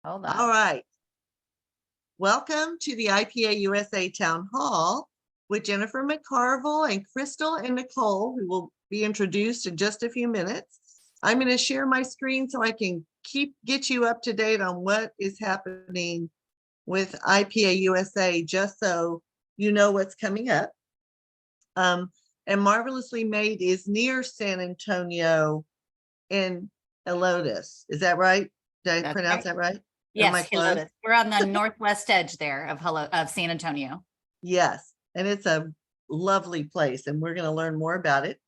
Hold All on. right. Welcome to the IPA-USA Town Hall with Jennifer McCarville and Crystal and Nicole, who will be introduced in just a few minutes. I'm going to share my screen so I can get you up to date on what is happening with IPA-USA, just so you know what's coming up. And Marvelously Made is near San Antonio in Helotes. Is that right? Did I pronounce that right? Am I Yes, close? Helotes. We're on the northwest edge there of San Antonio. Yes, and it's a lovely place, and we're going to learn more about it.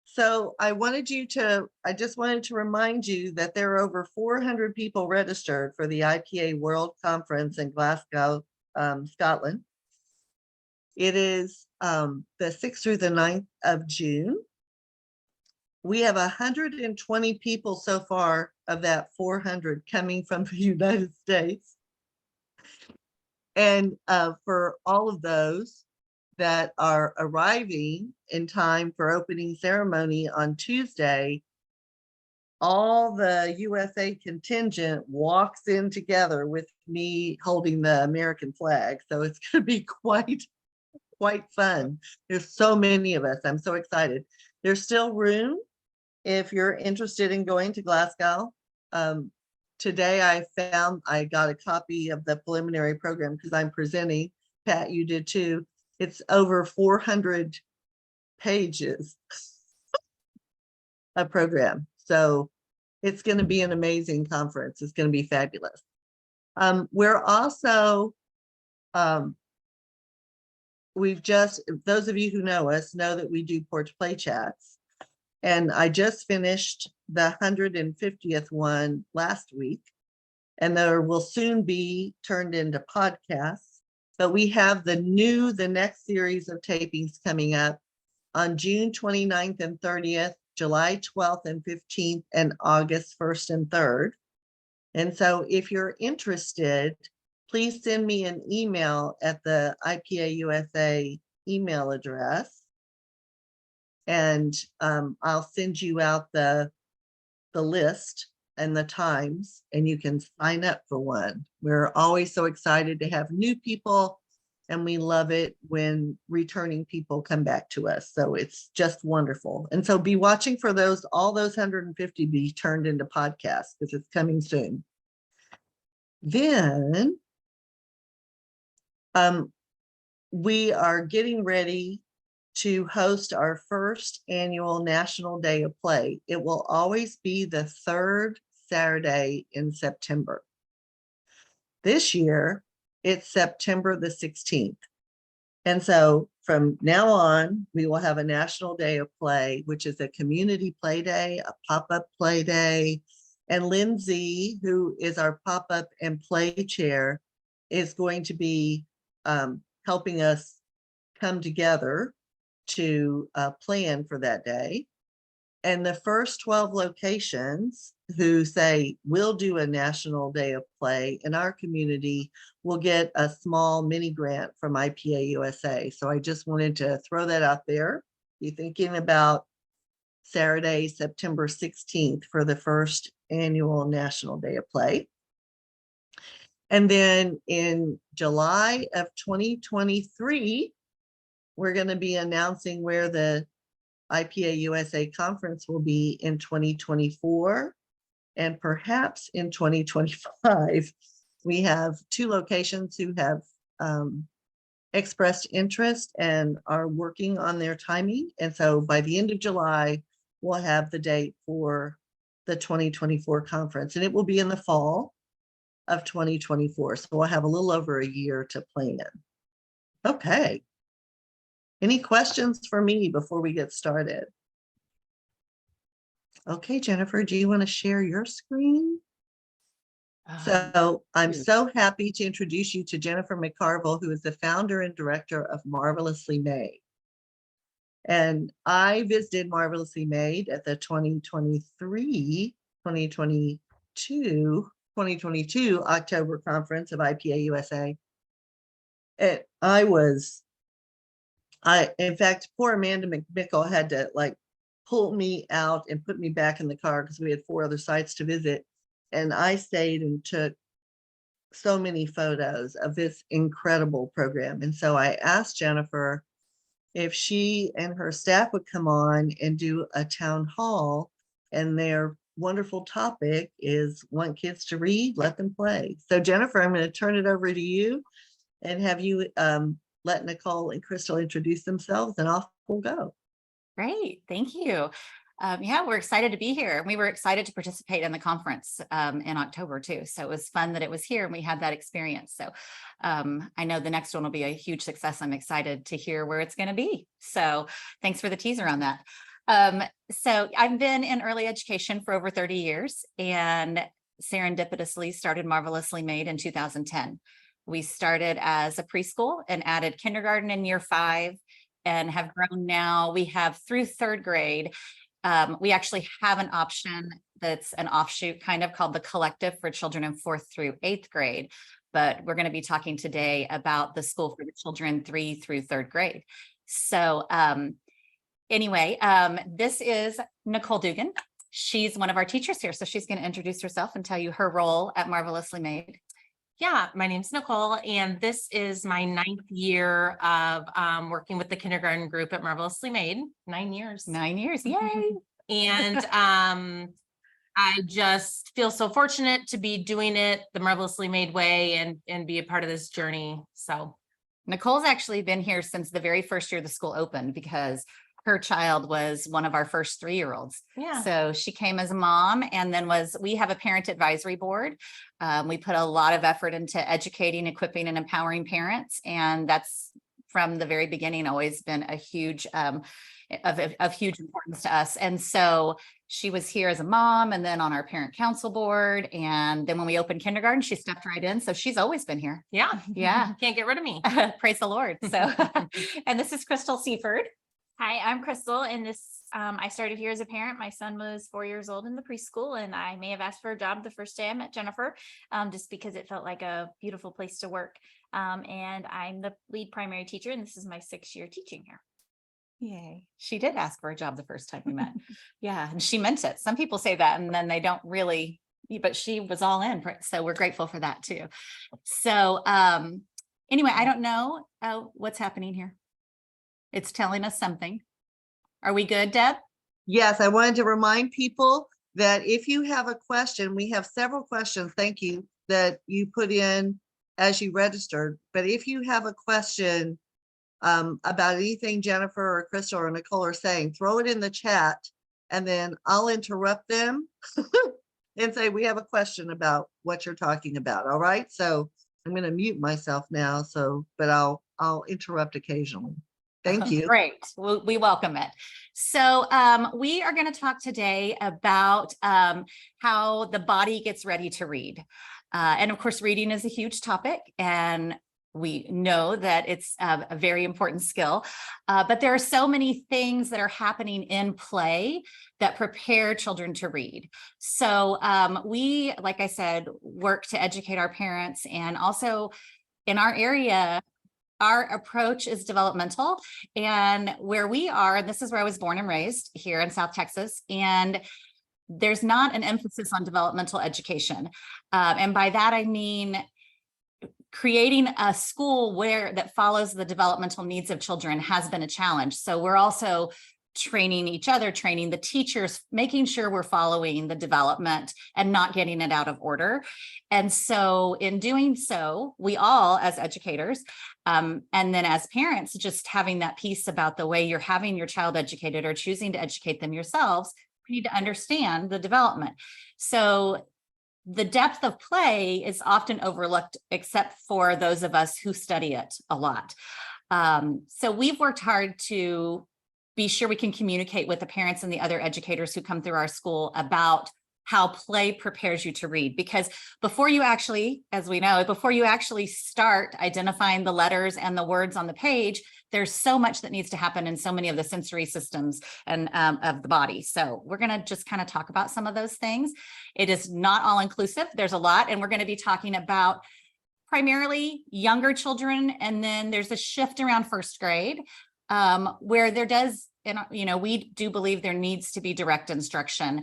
So I just wanted to remind you that there are over 400 people registered for the IPA World Conference in Glasgow, Scotland. It is the 6th through the 9th of June. We have 120 people so far of that 400 coming from the United States. And for all of those that are arriving in time for opening ceremony on Tuesday, all the USA contingent walks in together with me holding the American flag. So it's going to be quite fun. There's so many of us. I'm so excited. There's still room if you're interested in going to Glasgow. Today I got a copy of the preliminary program because I'm presenting. Pat, you did too. It's over 400 pages of program. So it's going to be an amazing conference. It's going to be fabulous. We're also, those of you who know us know that we do porch play chats. And I just finished the 150th one last week, and there will soon be turned into podcasts. But we have the next series of tapings coming up on June 29th and 30th, July 12th and 15th, and August 1st and 3rd. And so if you're interested, please send me an email at the IPA USA email address. And I'll send you out the list and the times, and you can sign up for one. We're always so excited to have new people, and we love it when returning people come back to us. So it's just wonderful. And so be watching for all those 150 be turned into podcasts because it's coming soon. Then we are getting ready to host our first annual National Day of Play. It will always be the third Saturday in September. This year, it's September the 16th. And so from now on, we will have a National Day of Play, which is a community play day, a pop-up play day. And Lindsay, who is our pop-up and play chair, is going to be helping us come together to plan for that day. And the first 12 locations who say we'll do a National Day of Play in our community will get a small mini grant from IPA-USA. So I just wanted to throw that out there. Be thinking about Saturday, September 16th for the first annual National Day of Play. And then in July of 2023, we're going to be announcing where the IPA-USA conference will be in 2024 and perhaps in 2025. We have 2 locations who have expressed interest and are working on their timing. And so by the end of July, we'll have the date for the 2024 conference, and it will be in the fall of 2024. So we'll have a little over a year to plan. Okay. Any questions for me before we get started? Okay, Jennifer, do you want to share your screen? So I'm so happy to introduce you to Jennifer McCarville, who is the founder and director of Marvelously Made. And I visited Marvelously Made at the 2022 October conference of IPA-USA. And in fact, poor Amanda McMickle had to pull me out and put me back in the car because we had 4 other sites to visit. And I stayed and took so many photos of this incredible program. And so I asked Jennifer if she and her staff would come on and do a town hall, and their wonderful topic is want kids to read, let them play. So Jennifer, I'm going to turn it over to you and have you let Nicole and Crystal introduce themselves, and off we'll go. Great, thank you. Yeah, we're excited to be here. We were excited to participate in the conference in October too. So it was fun that it was here and we had that experience. So I know the next one will be a huge success. I'm excited to hear where it's going to be. So thanks for the teaser on that. So I've been in early education for over 30 years and serendipitously started Marvelously Made in 2010. We started as a preschool and added kindergarten in year 5 and have grown now. We have through 3rd grade. We actually have an option that's an offshoot kind of called the Collective for children in 4th through 8th grade. But we're going to be talking today about the school for the children 3 through 3rd grade. So anyway, this is Nicole Dugan. She's one of our teachers here. So she's going to introduce herself and tell you her role at Marvelously Made. Yeah, my name's Nicole, and this is my 9th year of working with the kindergarten group at Marvelously Made. 9 years. 9 years, yay! And I just feel so fortunate to be doing it the Marvelously Made way and be a part of this journey. So Nicole's actually been here since the very first year the school opened because her child was one of our first 3-year-olds. yeah, So she came as a mom and then we have a parent advisory board. We put a lot of effort into educating, equipping, and empowering parents. And that's from the very beginning always been a huge, of huge importance to us. And so she was here as a mom and then on our parent council board. And then when we opened kindergarten, she stepped right in. So she's always been here. yeah, Yeah. can't get rid of me. Praise the Lord. So, and this is Crystal Seaford. Hi, I'm Crystal, and I started here as a parent. My son was 4 years old in the preschool, and I may have asked for a job the first day I met Jennifer, just because it felt like a beautiful place to work. And I'm the lead primary teacher, and this is my 6th year teaching here. Yay. She did ask for a job the first time we met. Yeah. And she meant it. Some people say that and then they don't really, but she was all in. So we're grateful for that too. So anyway, I don't know what's happening here. It's telling us something. Are we good, Deb? Yes, I wanted to remind people that if you have a question, we have several questions, thank you, that you put in as you registered. But if you have a question about anything Jennifer or Crystal or Nicole are saying, throw it in the chat and then I'll interrupt them and say, we have a question about what you're talking about. All right. So I'm going to mute myself now. But I'll interrupt occasionally. Thank you. Great. We welcome it. So we are going to talk today about how the body gets ready to read. And of course, reading is a huge topic and we know that it's a very important skill, but there are so many things that are happening in play that prepare children to read. So we, like I said, work to educate our parents, and also in our area, our approach is developmental. And where we are, and this is where I was born and raised here in South Texas, and there's not an emphasis on developmental education. And by that, I mean, creating a school that follows the developmental needs of children has been a challenge. So we're also training each other, training the teachers, making sure we're following the development and not getting it out of order. And so in doing so, we all as educators, and then as parents, just having that piece about the way you're having your child educated or choosing to educate them yourselves, we need to understand the development. So the depth of play is often overlooked, except for those of us who study it a lot. So we've worked hard to be sure we can communicate with the parents and the other educators who come through our school about how play prepares you to read. Because before you actually, as we know, before you actually start identifying the letters and the words on the page, there's so much that needs to happen in so many of the sensory systems and of the body. So we're going to just kind of talk about some of those things. It is not all inclusive. There's a lot, and we're going to be talking about primarily younger children. And then there's a shift around 1st grade where there does, and we do believe there needs to be direct instruction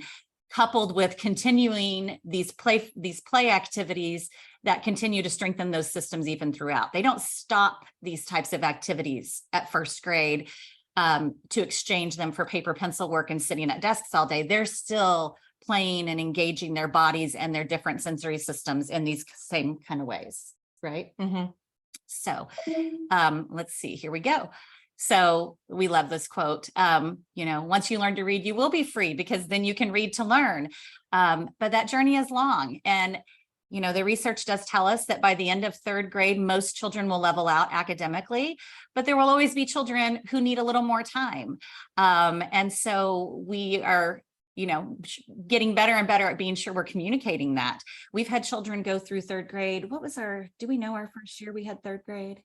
coupled with continuing these play activities that continue to strengthen those systems even throughout. They don't stop these types of activities at first grade to exchange them for paper pencil work and sitting at desks all day. They're still playing and engaging their bodies and their different sensory systems in these same kind of ways, right? Mhm. So let's see, here we go. So we love this quote, once you learn to read, you will be free, because then you can read to learn. But that journey is long. And, the research does tell us that by the end of third grade, most children will level out academically, but there will always be children who need a little more time. And so we are getting better and better at being sure we're communicating that. We've had children go through third grade. Do we know our first year we had third grade?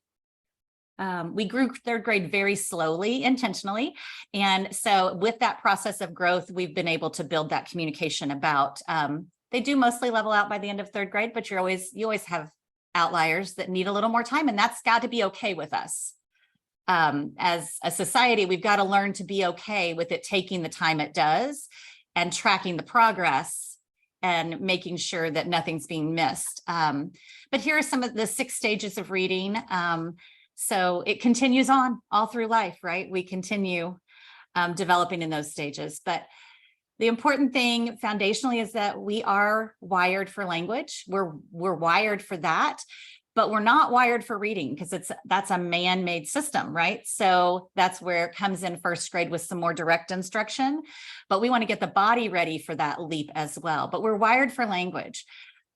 We grew third grade very slowly, intentionally. And so with that process of growth, we've been able to build that communication about, they do mostly level out by the end of third grade, but you always have outliers that need a little more time, and that's got to be okay with us. As a society, we've got to learn to be okay with it taking the time it does, and tracking the progress and making sure that nothing's being missed. But here are some of the 6 stages of reading. So it continues on all through life, right? We continue developing in those stages. But the important thing foundationally is that we are wired for language. We're wired for that, but we're not wired for reading, because that's a man-made system, right? So that's where it comes in first grade with some more direct instruction, but we want to get the body ready for that leap as well. But we're wired for language.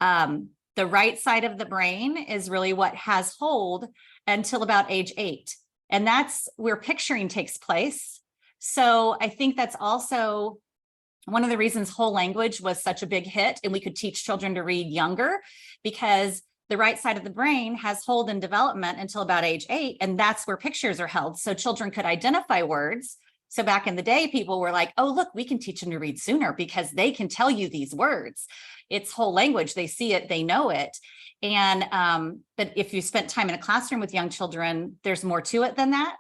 The right side of the brain is really what has hold until about age 8. And that's where picturing takes place. So I think that's also one of the reasons whole language was such a big hit, and we could teach children to read younger, because the right side of the brain has hold in development until about age 8, and that's where pictures are held. So children could identify words. So back in the day, people were like, oh, look, we can teach them to read sooner because they can tell you these words. It's whole language. They see it, they know it. And but if you spent time in a classroom with young children, there's more to it than that.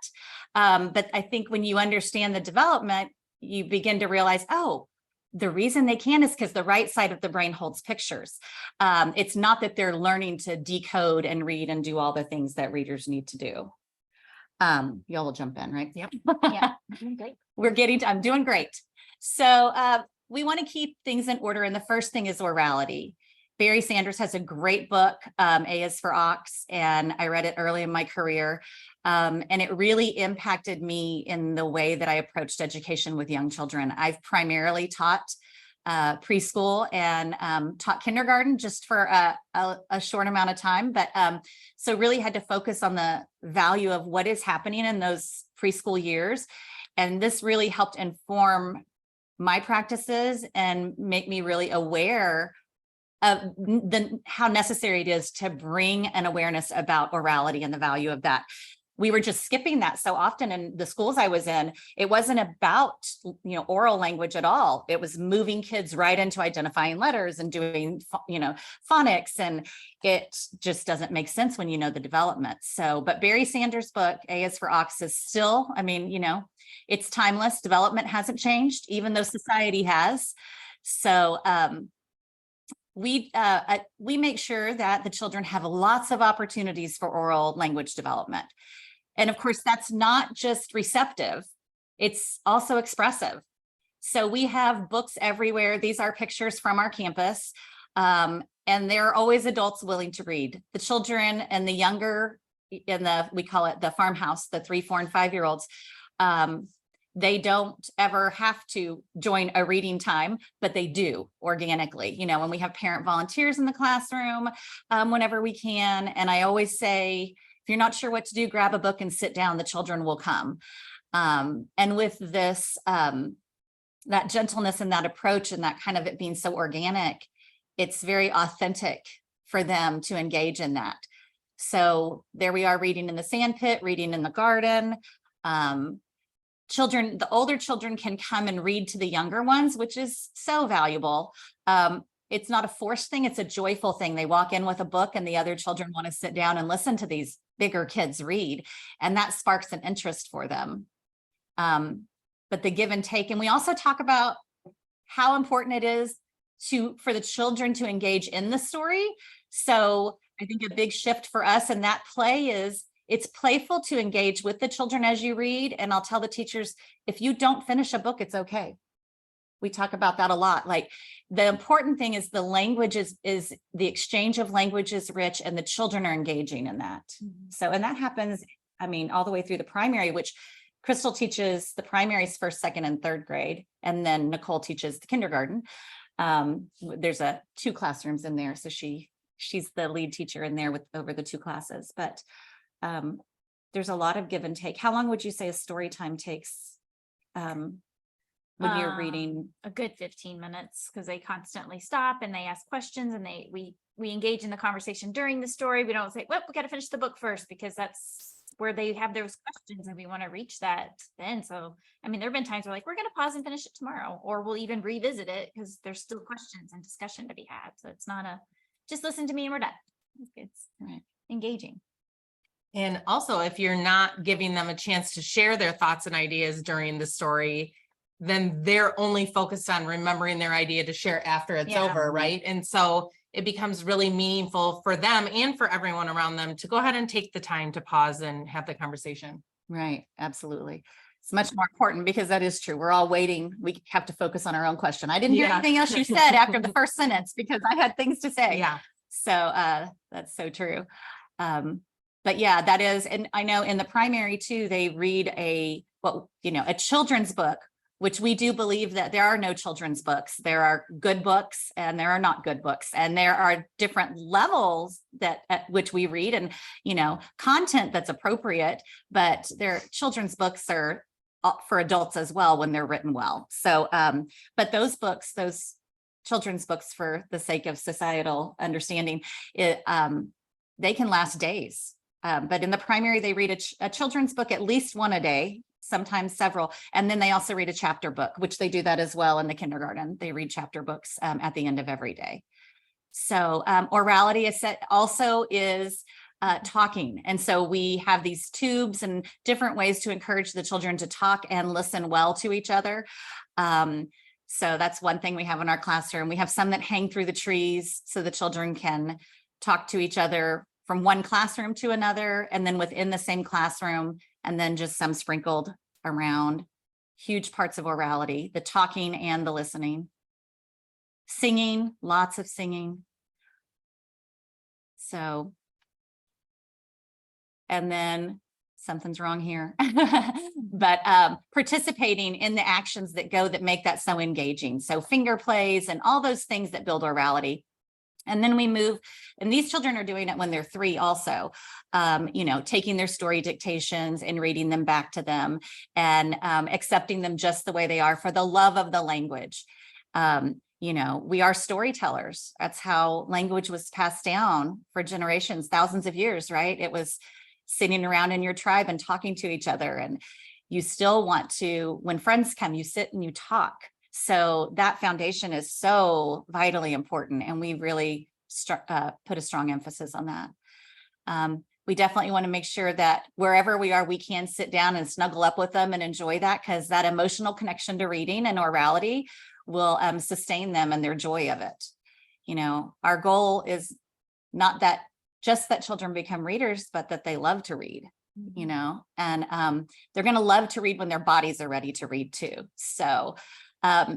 But I think when you understand the development, you begin to realize, oh, the reason they can is because the right side of the brain holds pictures. It's not that they're learning to decode and read and do all the things that readers need to do. Y'all will jump in, right? Yep. Yeah. Great. I'm doing great. So we want to keep things in order. And the first thing is orality. Barry Sanders has a great book, A is for Ox, and I read it early in my career. And it really impacted me in the way that I approached education with young children. I've primarily taught preschool and taught kindergarten just for a short amount of time. But so really had to focus on the value of what is happening in those preschool years. And this really helped inform my practices and make me really aware of how necessary it is to bring an awareness about orality and the value of that. We were just skipping that so often in the schools I was in. It wasn't about, oral language at all. It was moving kids right into identifying letters and doing, phonics. And it just doesn't make sense when you know the development. So, but Barry Sanders' book, A is for Ox, is still, it's timeless. Development hasn't changed, even though society has. So, we make sure that the children have lots of opportunities for oral language development. And of course, that's not just receptive, it's also expressive. So we have books everywhere. These are pictures from our campus. And there are always adults willing to read. The children and the younger, we call it the farmhouse, the 3, 4, and 5-year-olds, they don't ever have to join a reading time, but they do organically, when we have parent volunteers in the classroom, whenever we can. And I always say, if you're not sure what to do, grab a book and sit down, the children will come. And with this, that gentleness and that approach and that kind of it being so organic, it's very authentic for them to engage in that. So there we are, reading in the sandpit, reading in the garden. Children, the older children can come and read to the younger ones, which is so valuable. It's not a forced thing, it's a joyful thing. They walk in with a book and the other children want to sit down and listen to these bigger kids read, and that sparks an interest for them. But the give and take, and we also talk about how important it is for the children to engage in the story, So I think a big shift for us in that play is it's playful to engage with the children as you read. And I'll tell the teachers, if you don't finish a book, it's okay. We talk about that a lot. Like the important thing is the language is the exchange of language is rich and the children are engaging in that. So, and that happens, I mean, all the way through the primary, which Crystal teaches the primaries first, second, and third grade. And then Nicole teaches the kindergarten. There's two classrooms in there. So she's the lead teacher in there with over the two classes, but there's a lot of give and take. How long would you say a story time takes when you're reading? A good 15 minutes, because they constantly stop and they ask questions, and we engage in the conversation during the story. We don't say, well, we got to finish the book first, because that's where they have those questions and we want to reach that then. So, I mean, there've been times we're like, we're going to pause and finish it tomorrow, or we'll even revisit it because there's still questions and discussion to be had. So it's not just listen to me and we're done. It's Right. engaging. And also, if you're not giving them a chance to share their thoughts and ideas during the story, then they're only focused on remembering their idea to share after it's Yeah. over, right? And so it becomes really meaningful for them and for everyone around them to go ahead and take the time to pause and have the conversation. Right. Absolutely. It's much more important because that is true. We're all waiting. We have to focus on our own question. I didn't hear Yeah. anything else you said after the first sentence because I had things to say. Yeah. So that's so true. But yeah, that is, and I know in the primary too, they read a children's book, which we do believe that there are no children's books. There are good books and there are not good books. And there are different levels at which we read and, content that's appropriate, but their children's books are for adults as well when they're written well. So, but those children's books, for the sake of societal understanding, they can last days. But in the primary, they read a children's book, at least one a day, sometimes several. And then they also read a chapter book, which they do that as well in the kindergarten. They read chapter books at the end of every day. So orality also is talking. And so we have these tubes and different ways to encourage the children to talk and listen well to each other. So that's one thing we have in our classroom. We have some that hang through the trees so the children can talk to each other from one classroom to another, and then within the same classroom, and then just some sprinkled around. Huge parts of orality, the talking and the listening. Singing, lots of singing. So, and then something's wrong here, but participating in the actions that make that so engaging. So finger plays and all those things that build orality. And then we move, and these children are doing it when they're 3 also, taking their story dictations and reading them back to them and accepting them just the way they are for the love of the language. We are storytellers. That's how language was passed down for generations, thousands of years, right? It was sitting around in your tribe and talking to each other. And you still want to, when friends come, you sit and you talk. So that foundation is so vitally important. And we really put a strong emphasis on that. We definitely want to make sure that wherever we are, we can sit down and snuggle up with them and enjoy that, because that emotional connection to reading and orality will sustain them and their joy of it. Our goal is not that just that children become readers, but that they love to read, and they're going to love to read when their bodies are ready to read too. So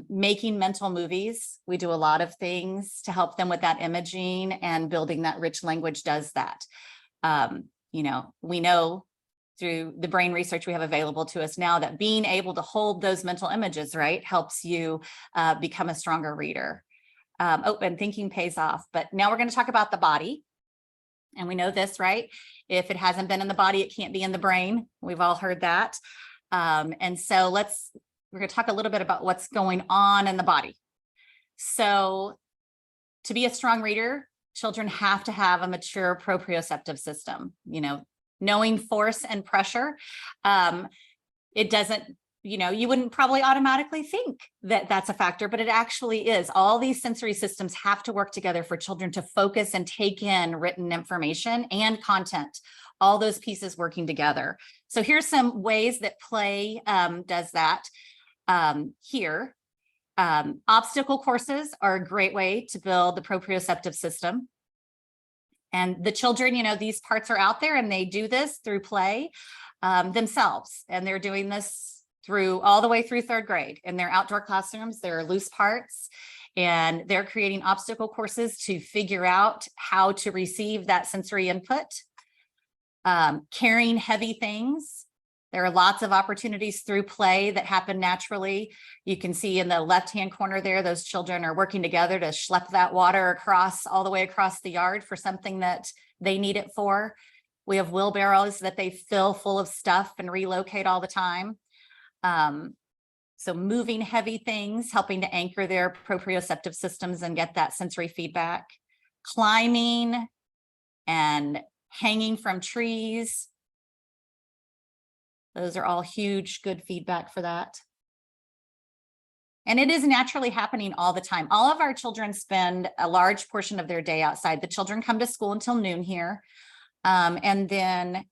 making mental movies, we do a lot of things to help them with that imaging, and building that rich language does that. We know through the brain research we have available to us now that being able to hold those mental images, right, helps you become a stronger reader. And thinking pays off. But now we're going to talk about the body. And we know this, right? If it hasn't been in the body, it can't be in the brain. We've all heard that. And so we're going to talk a little bit about what's going on in the body. So to be a strong reader, children have to have a mature proprioceptive system, knowing force and pressure. It doesn't, you wouldn't probably automatically think that that's a factor, but it actually is. All these sensory systems have to work together for children to focus and take in written information and content, all those pieces working together. So here's some ways that play does that. Here, obstacle courses are a great way to build the proprioceptive system. And the children, these parts are out there and they do this through play themselves. And they're doing this all the way through third grade in their outdoor classrooms. There are loose parts and they're creating obstacle courses to figure out how to receive that sensory input. Carrying heavy things. There are lots of opportunities through play that happen naturally. You can see in the left-hand corner there, those children are working together to schlep that water all the way across the yard for something that they need it for. We have wheelbarrows that they fill full of stuff and relocate all the time. So moving heavy things, helping to anchor their proprioceptive systems and get that sensory feedback. Climbing and hanging from trees. Those are all huge, good feedback for that. And it is naturally happening all the time. All of our children spend a large portion of their day outside. The children come to school until noon here. And then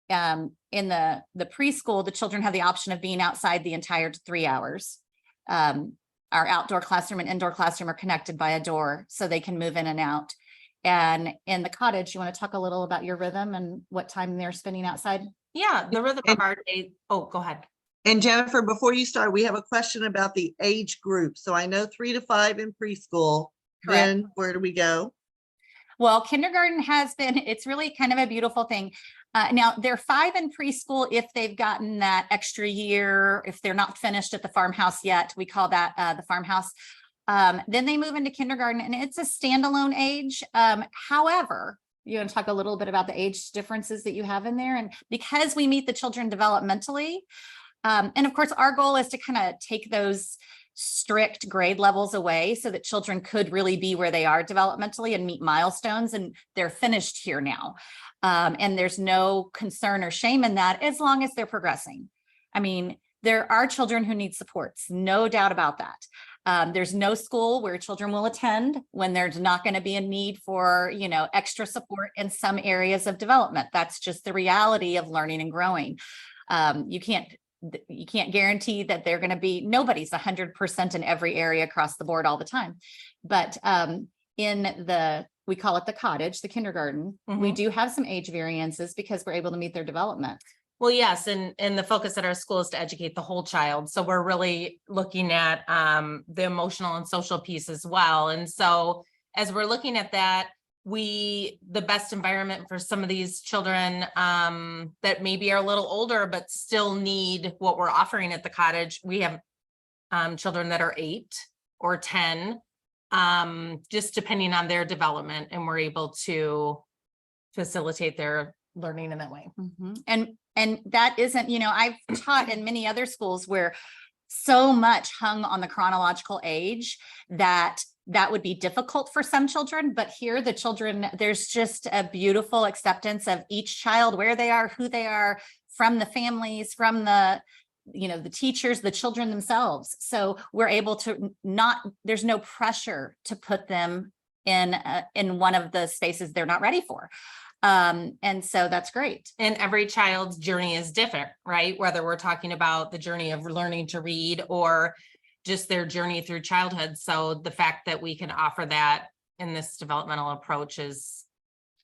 in the preschool, the children have the option of being outside the entire 3 hours. Our outdoor classroom and indoor classroom are connected by a door, so they can move in and out. And in the cottage, you want to talk a little about your rhythm and what time they're spending outside? Yeah, the rhythm of our day. Oh, go ahead. And Jennifer, before you start, we have a question about the age group. So I know 3 to 5 in preschool. Correct. Then where do we go? Well, kindergarten it's really kind of a beautiful thing. Now they're 5 in preschool if they've gotten that extra year, if they're not finished at the farmhouse yet, we call that the farmhouse. Then they move into kindergarten and it's a standalone age. However, you want to talk a little bit about the age differences that you have in there. And because we meet the children developmentally, and of course, our goal is to kind of take those strict grade levels away so that children could really be where they are developmentally and meet milestones, and they're finished here now. And there's no concern or shame in that as long as they're progressing. I mean, there are children who need supports, no doubt about that. There's no school where children will attend when there's not going to be a need for, extra support in some areas of development. That's just the reality of learning and growing. You can't guarantee that they're going to be, nobody's 100% in every area across the board all the time. But we call it the cottage, the kindergarten, we do have some age variances because we're able to meet their development. Well, yes, and the focus at our school is to educate the whole child. So we're really looking at the emotional and social piece as well. And so as we're looking at that, the best environment for some of these children that maybe are a little older, but still need what we're offering at the cottage. We have children that are 8 or 10, just depending on their development, and we're able to facilitate their learning in that way. And that isn't, I've taught in many other schools where so much hung on the chronological age that would be difficult for some children. But here, the children, there's just a beautiful acceptance of each child, where they are, who they are, from the families, from the teachers, the children themselves. So we're able to there's no pressure to put them in one of the spaces they're not ready for. And so that's great. And every child's journey is different, right? Whether we're talking about the journey of learning to read or just their journey through childhood. So the fact that we can offer that in this developmental approach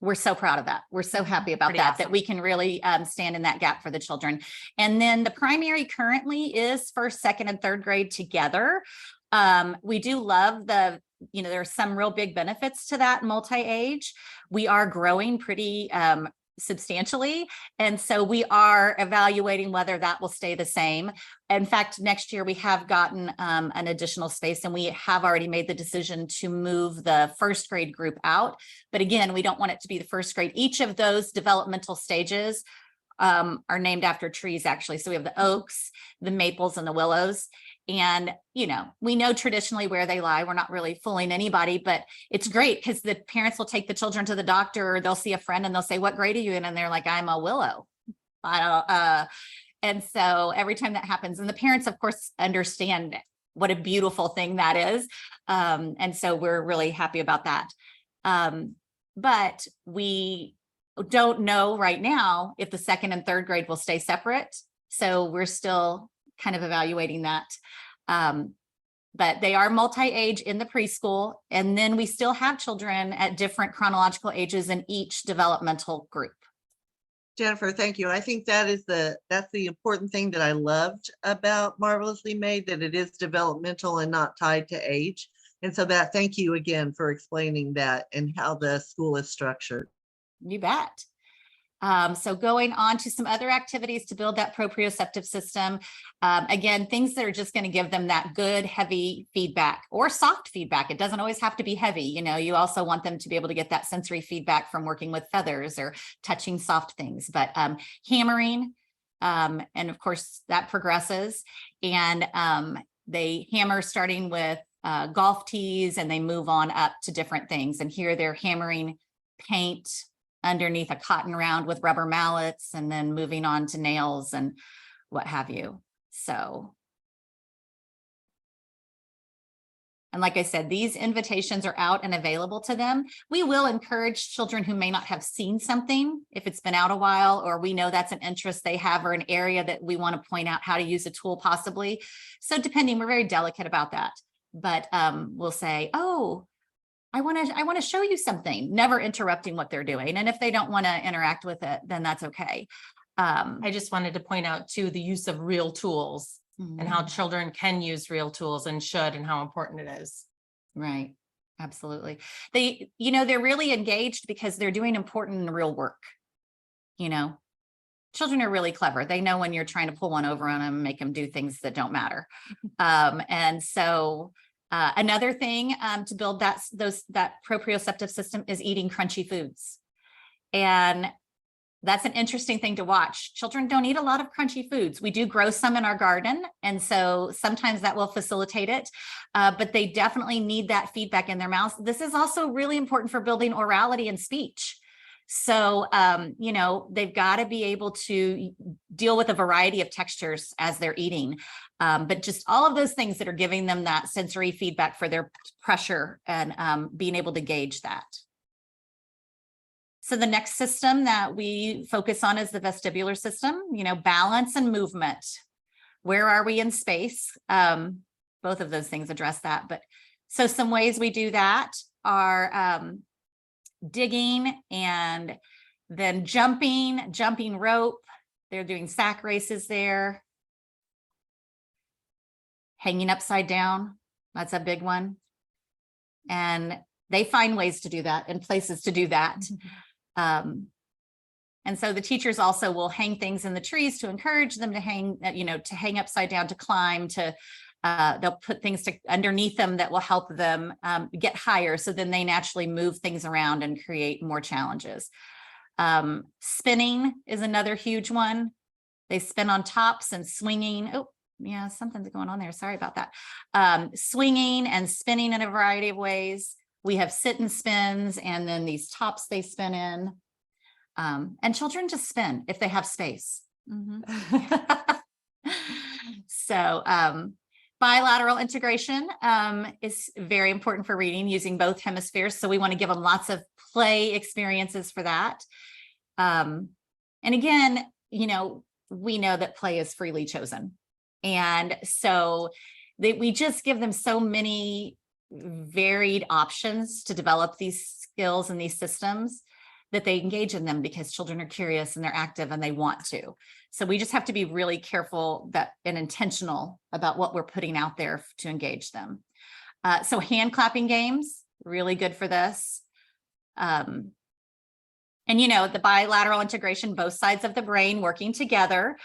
we're so proud of that. We're so happy about that, awesome. that we can really stand in that gap for the children. And then the primary currently is first, second, and third grade together. We do love there are some real big benefits to that multi-age. We are growing pretty substantially. And so we are evaluating whether that will stay the same. In fact, next year we have gotten an additional space, and we have already made the decision to move the first grade group out. But again, we don't want it to be the first grade. Each of those developmental stages are named after trees, actually. So we have the oaks, the maples, and the willows. And, we know traditionally where they lie. We're not really fooling anybody, but it's great because the parents will take the children to the doctor, or they'll see a friend and they'll say, "What grade are you in?" And they're like, "I'm a willow." And so every time that happens, and the parents, of course, understand what a beautiful thing that is. And so we're really happy about that. But we don't know right now if the second and third grade will stay separate. So we're still kind of evaluating that. but they are multi-age in the preschool. And then we still have children at different chronological ages in each developmental group. Jennifer, thank you. I think that's the important thing that I loved about Marvelously Made, that it is developmental and not tied to age. And so thank you again for explaining that and how the school is structured. You bet. So going on to some other activities to build that proprioceptive system. Again, things that are just going to give them that good, heavy feedback or soft feedback. It doesn't always have to be heavy. You know, you also want them to be able to get that sensory feedback from working with feathers or touching soft things, but hammering. And of course that progresses, and they hammer starting with golf tees, and they move on up to different things. And here they're hammering paint underneath a cotton round with rubber mallets, and then moving on to nails and what have you. So, and like I said, these invitations are out and available to them. We will encourage children who may not have seen something, if it's been out a while, or we know that's an interest they have or an area that we want to point out how to use a tool possibly. So depending, we're very delicate about that, but we'll say, oh, I want to show you something, never interrupting what they're doing. And if they don't want to interact with it, then that's okay. I just wanted to point out too, the use of real tools and how children can use real tools and should, and how important it is. Right. Absolutely. They're really engaged because they're doing important and real work. You know, children are really clever. They know when you're trying to pull one over on them, make them do things that don't matter. And so another thing to build that proprioceptive system is eating crunchy foods. And that's an interesting thing to watch. Children don't eat a lot of crunchy foods. We do grow some in our garden, and so sometimes that will facilitate it, but they definitely need that feedback in their mouths. This is also really important for building orality and speech. So, they've got to be able to deal with a variety of textures as they're eating, but just all of those things that are giving them that sensory feedback for their pressure and being able to gauge that. So the next system that we focus on is the vestibular system, balance and movement. Where are we in space? Both of those things address that. But so some ways we do that are digging, and then jumping rope. They're doing sack races there. Hanging upside down. That's a big one. And they find ways to do that and places to do that. And so the teachers also will hang things in the trees to encourage them to hang upside down, to climb, they'll put things underneath them that will help them get higher. So then they naturally move things around and create more challenges. Spinning is another huge one. They spin on tops and swinging. Oh, yeah, something's going on there. Sorry about that. Swinging and spinning in a variety of ways. We have sit and spins, and then these tops they spin in. And children just spin if they have space. So bilateral integration is very important for reading, using both hemispheres. So we want to give them lots of play experiences for that. And again, we know that play is freely chosen. And so we just give them so many varied options to develop these skills and these systems that they engage in them, because children are curious and they're active and they want to. So we just have to be really careful and intentional about what we're putting out there to engage them. So hand clapping games, really good for this. And the bilateral integration, both sides of the brain working together.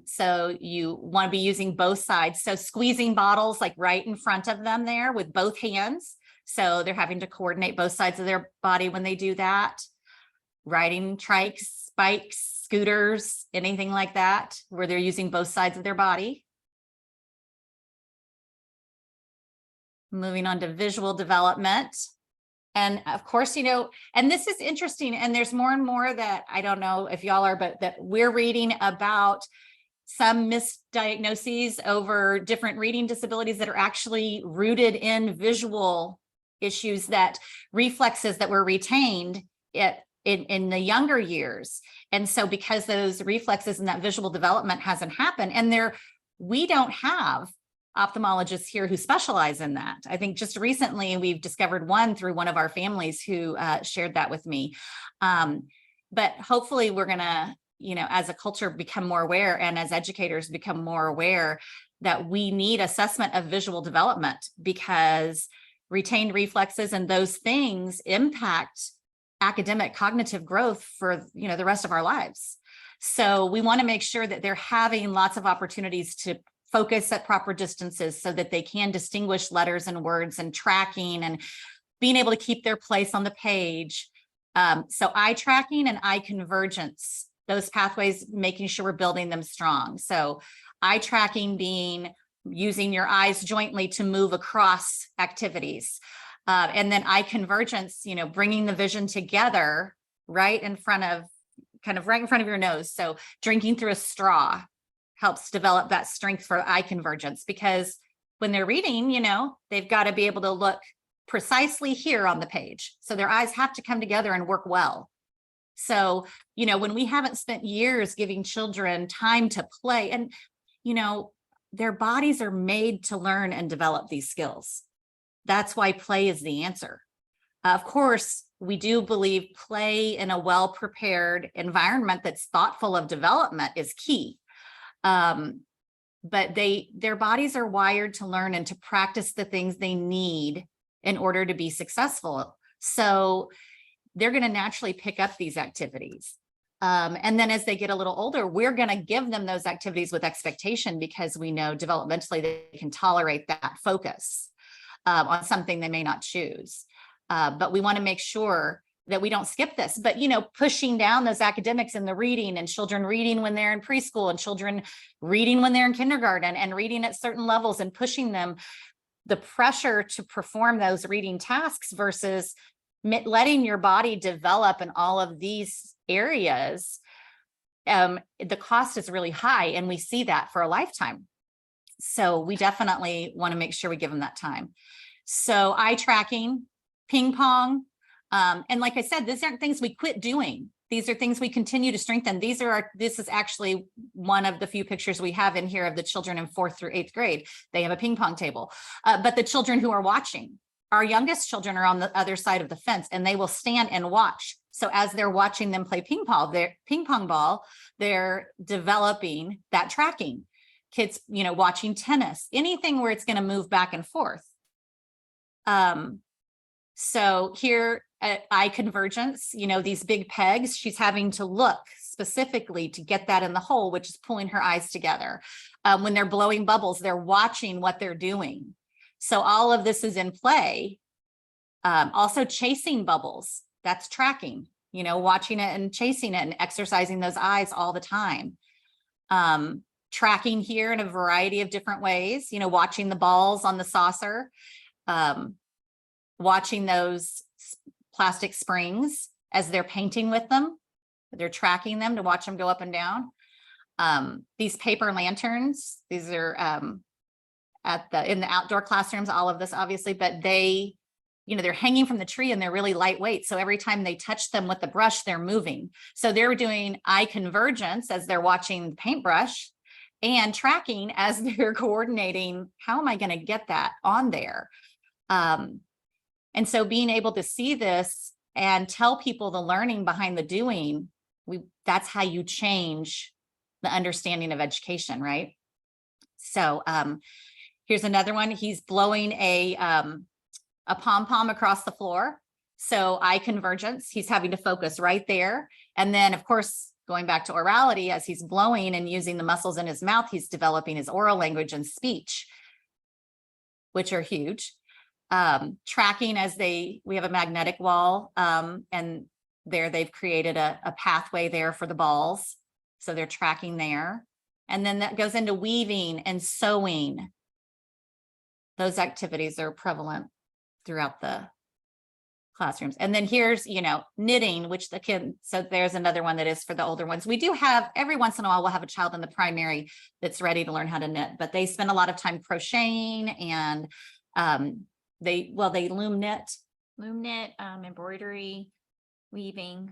So you want to be using both sides. So squeezing bottles like right in front of them there with both hands. So they're having to coordinate both sides of their body when they do that. Riding trikes, bikes, scooters, anything like that, where they're using both sides of their body. Moving on to visual development. And of course, and this is interesting, and there's more and more that I don't know if y'all are, but that we're reading about some misdiagnoses over different reading disabilities that are actually rooted in visual issues, that reflexes that were retained in the younger years. And so because those reflexes and that visual development hasn't happened, and we don't have ophthalmologists here who specialize in that. I think just recently we've discovered one through one of our families who shared that with me. But hopefully we're gonna, as a culture, become more aware, and as educators become more aware that we need assessment of visual development, because retained reflexes and those things impact academic cognitive growth for, the rest of our lives. So we want to make sure that they're having lots of opportunities to focus at proper distances so that they can distinguish letters and words, and tracking and being able to keep their place on the page. So eye tracking and eye convergence, those pathways, making sure we're building them strong. So eye tracking being using your eyes jointly to move across activities. And then eye convergence, bringing the vision together right in front of your nose. So drinking through a straw helps develop that strength for eye convergence, because when they're reading, they've got to be able to look precisely here on the page. So their eyes have to come together and work well. So, when we haven't spent years giving children time to play, and, their bodies are made to learn and develop these skills. That's why play is the answer. Of course, we do believe play in a well-prepared environment that's thoughtful of development is key. But their bodies are wired to learn and to practice the things they need in order to be successful. So they're going to naturally pick up these activities. And then as they get a little older, we're going to give them those activities with expectation, because we know developmentally they can tolerate that focus on something they may not choose. But we want to make sure that we don't skip this. But, pushing down those academics in the reading, and children reading when they're in preschool, and children reading when they're in kindergarten, and reading at certain levels, and pushing them, the pressure to perform those reading tasks versus letting your body develop in all of these areas, the cost is really high, and we see that for a lifetime. So we definitely want to make sure we give them that time. So eye tracking, ping pong, and like I said, these aren't things we quit doing. These are things we continue to strengthen. This is actually one of the few pictures we have in here of the children in 4th through 8th grade. They have a ping pong table, but the children who are watching, our youngest children are on the other side of the fence, and they will stand and watch. So as they're watching them play ping pong ball, they're developing that tracking. Kids, watching tennis, anything where it's going to move back and forth. So here at eye convergence, these big pegs, she's having to look specifically to get that in the hole, which is pulling her eyes together. When they're blowing bubbles, they're watching what they're doing. So all of this is in play. Also chasing bubbles, that's tracking, watching it and chasing it and exercising those eyes all the time. Tracking here in a variety of different ways, watching the balls on the saucer, watching those plastic springs as they're painting with them. They're tracking them to watch them go up and down. These paper lanterns, these are in the outdoor classrooms, all of this obviously, but they're hanging from the tree, and they're really lightweight. So every time they touch them with the brush, they're moving. So they're doing eye convergence as they're watching the paintbrush, and tracking as they're coordinating, how am I going to get that on there? And so being able to see this and tell people the learning behind the doing, that's how you change the understanding of education, right? So here's another one. He's blowing a pom-pom across the floor. So eye convergence, he's having to focus right there. And then, of course, going back to orality, as he's blowing and using the muscles in his mouth, he's developing his oral language and speech, which are huge. Tracking as we have a magnetic wall, and there they've created a pathway there for the balls. So they're tracking there. And then that goes into weaving and sewing. Those activities are prevalent throughout the classrooms. And then here's, knitting, which so there's another one that is for the older ones. We do have, every once in a while, we'll have a child in the primary that's ready to learn how to knit, but they spend a lot of time crocheting, and they loom knit, embroidery, weaving,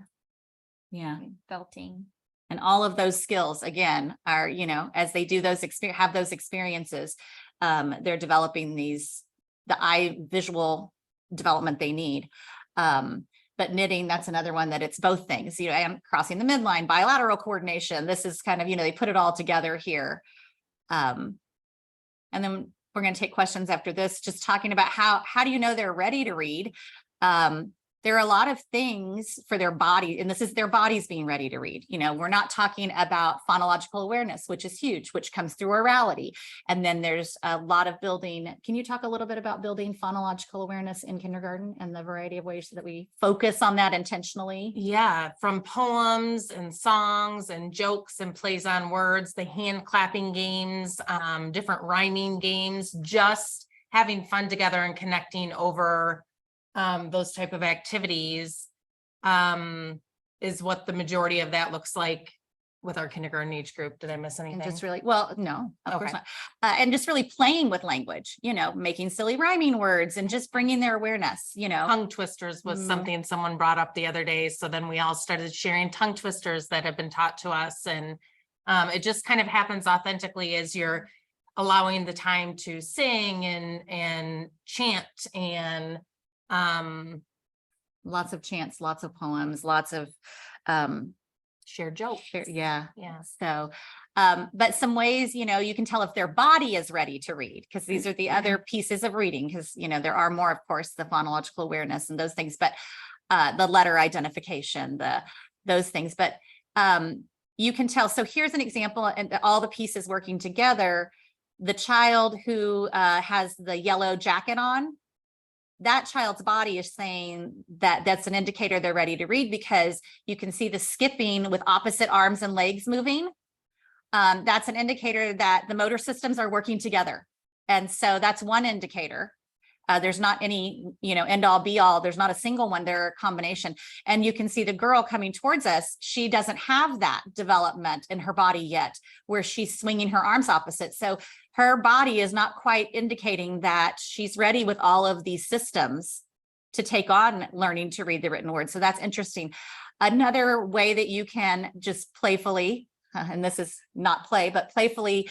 felting. And all of those skills, again, are, as they do have those experiences, they're developing the eye visual development they need. But knitting, that's another one that it's both things, and crossing the midline, bilateral coordination. This is kind of, they put it all together here. And then we're going to take questions after this, just talking about how do you know they're ready to read? There are a lot of things for their body, and this is their bodies being ready to read. We're not talking about phonological awareness, which is huge, which comes through orality. And then there's a lot of building. Can you talk a little bit about building phonological awareness in kindergarten and the variety of ways that we focus on that intentionally? Yeah, from poems and songs and jokes and plays on words, the hand clapping games, different rhyming games, just having fun together and connecting over those type of activities is what the majority of that looks like with our kindergarten age group. Did I miss anything? And just really, well, no, of course Okay. not. And just really playing with language, making silly rhyming words and just bringing their awareness, Tongue twisters was something someone brought up the other day. So then we all started sharing tongue twisters that have been taught to us. And it just kind of happens authentically as you're allowing the time to sing and chant and lots of chants, lots of poems, lots of share jokes. yeah. Yeah. So but some ways, you can tell if their body is ready to read, because these are the other pieces of reading, because there are more, of course, the phonological awareness and those things, but the letter identification, those things, but you can tell. So here's an example, and all the pieces working together. The child who has the yellow jacket on, that child's body is saying that that's an indicator they're ready to read, because you can see the skipping with opposite arms and legs moving. That's an indicator that the motor systems are working together. And so that's one indicator. There's not any, end all be all. There's not a single one, they're a combination. And you can see the girl coming towards us. She doesn't have that development in her body yet, where she's swinging her arms opposite. So her body is not quite indicating that she's ready with all of these systems to take on learning to read the written word. So that's interesting. Another way that you can just playfully, and this is not play, but playfully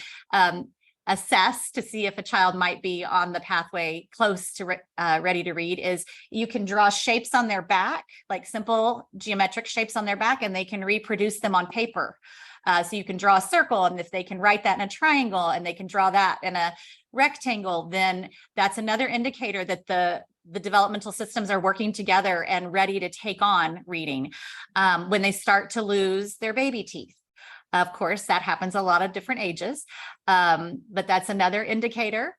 assess to see if a child might be on the pathway close to ready to read, is you can draw shapes on their back, like simple geometric shapes on their back, and they can reproduce them on paper. So you can draw a circle, and if they can write that in a triangle and they can draw that in a rectangle, then that's another indicator that the developmental systems are working together and ready to take on reading. When they start to lose their baby teeth, of course, that happens a lot of different ages, but that's another indicator.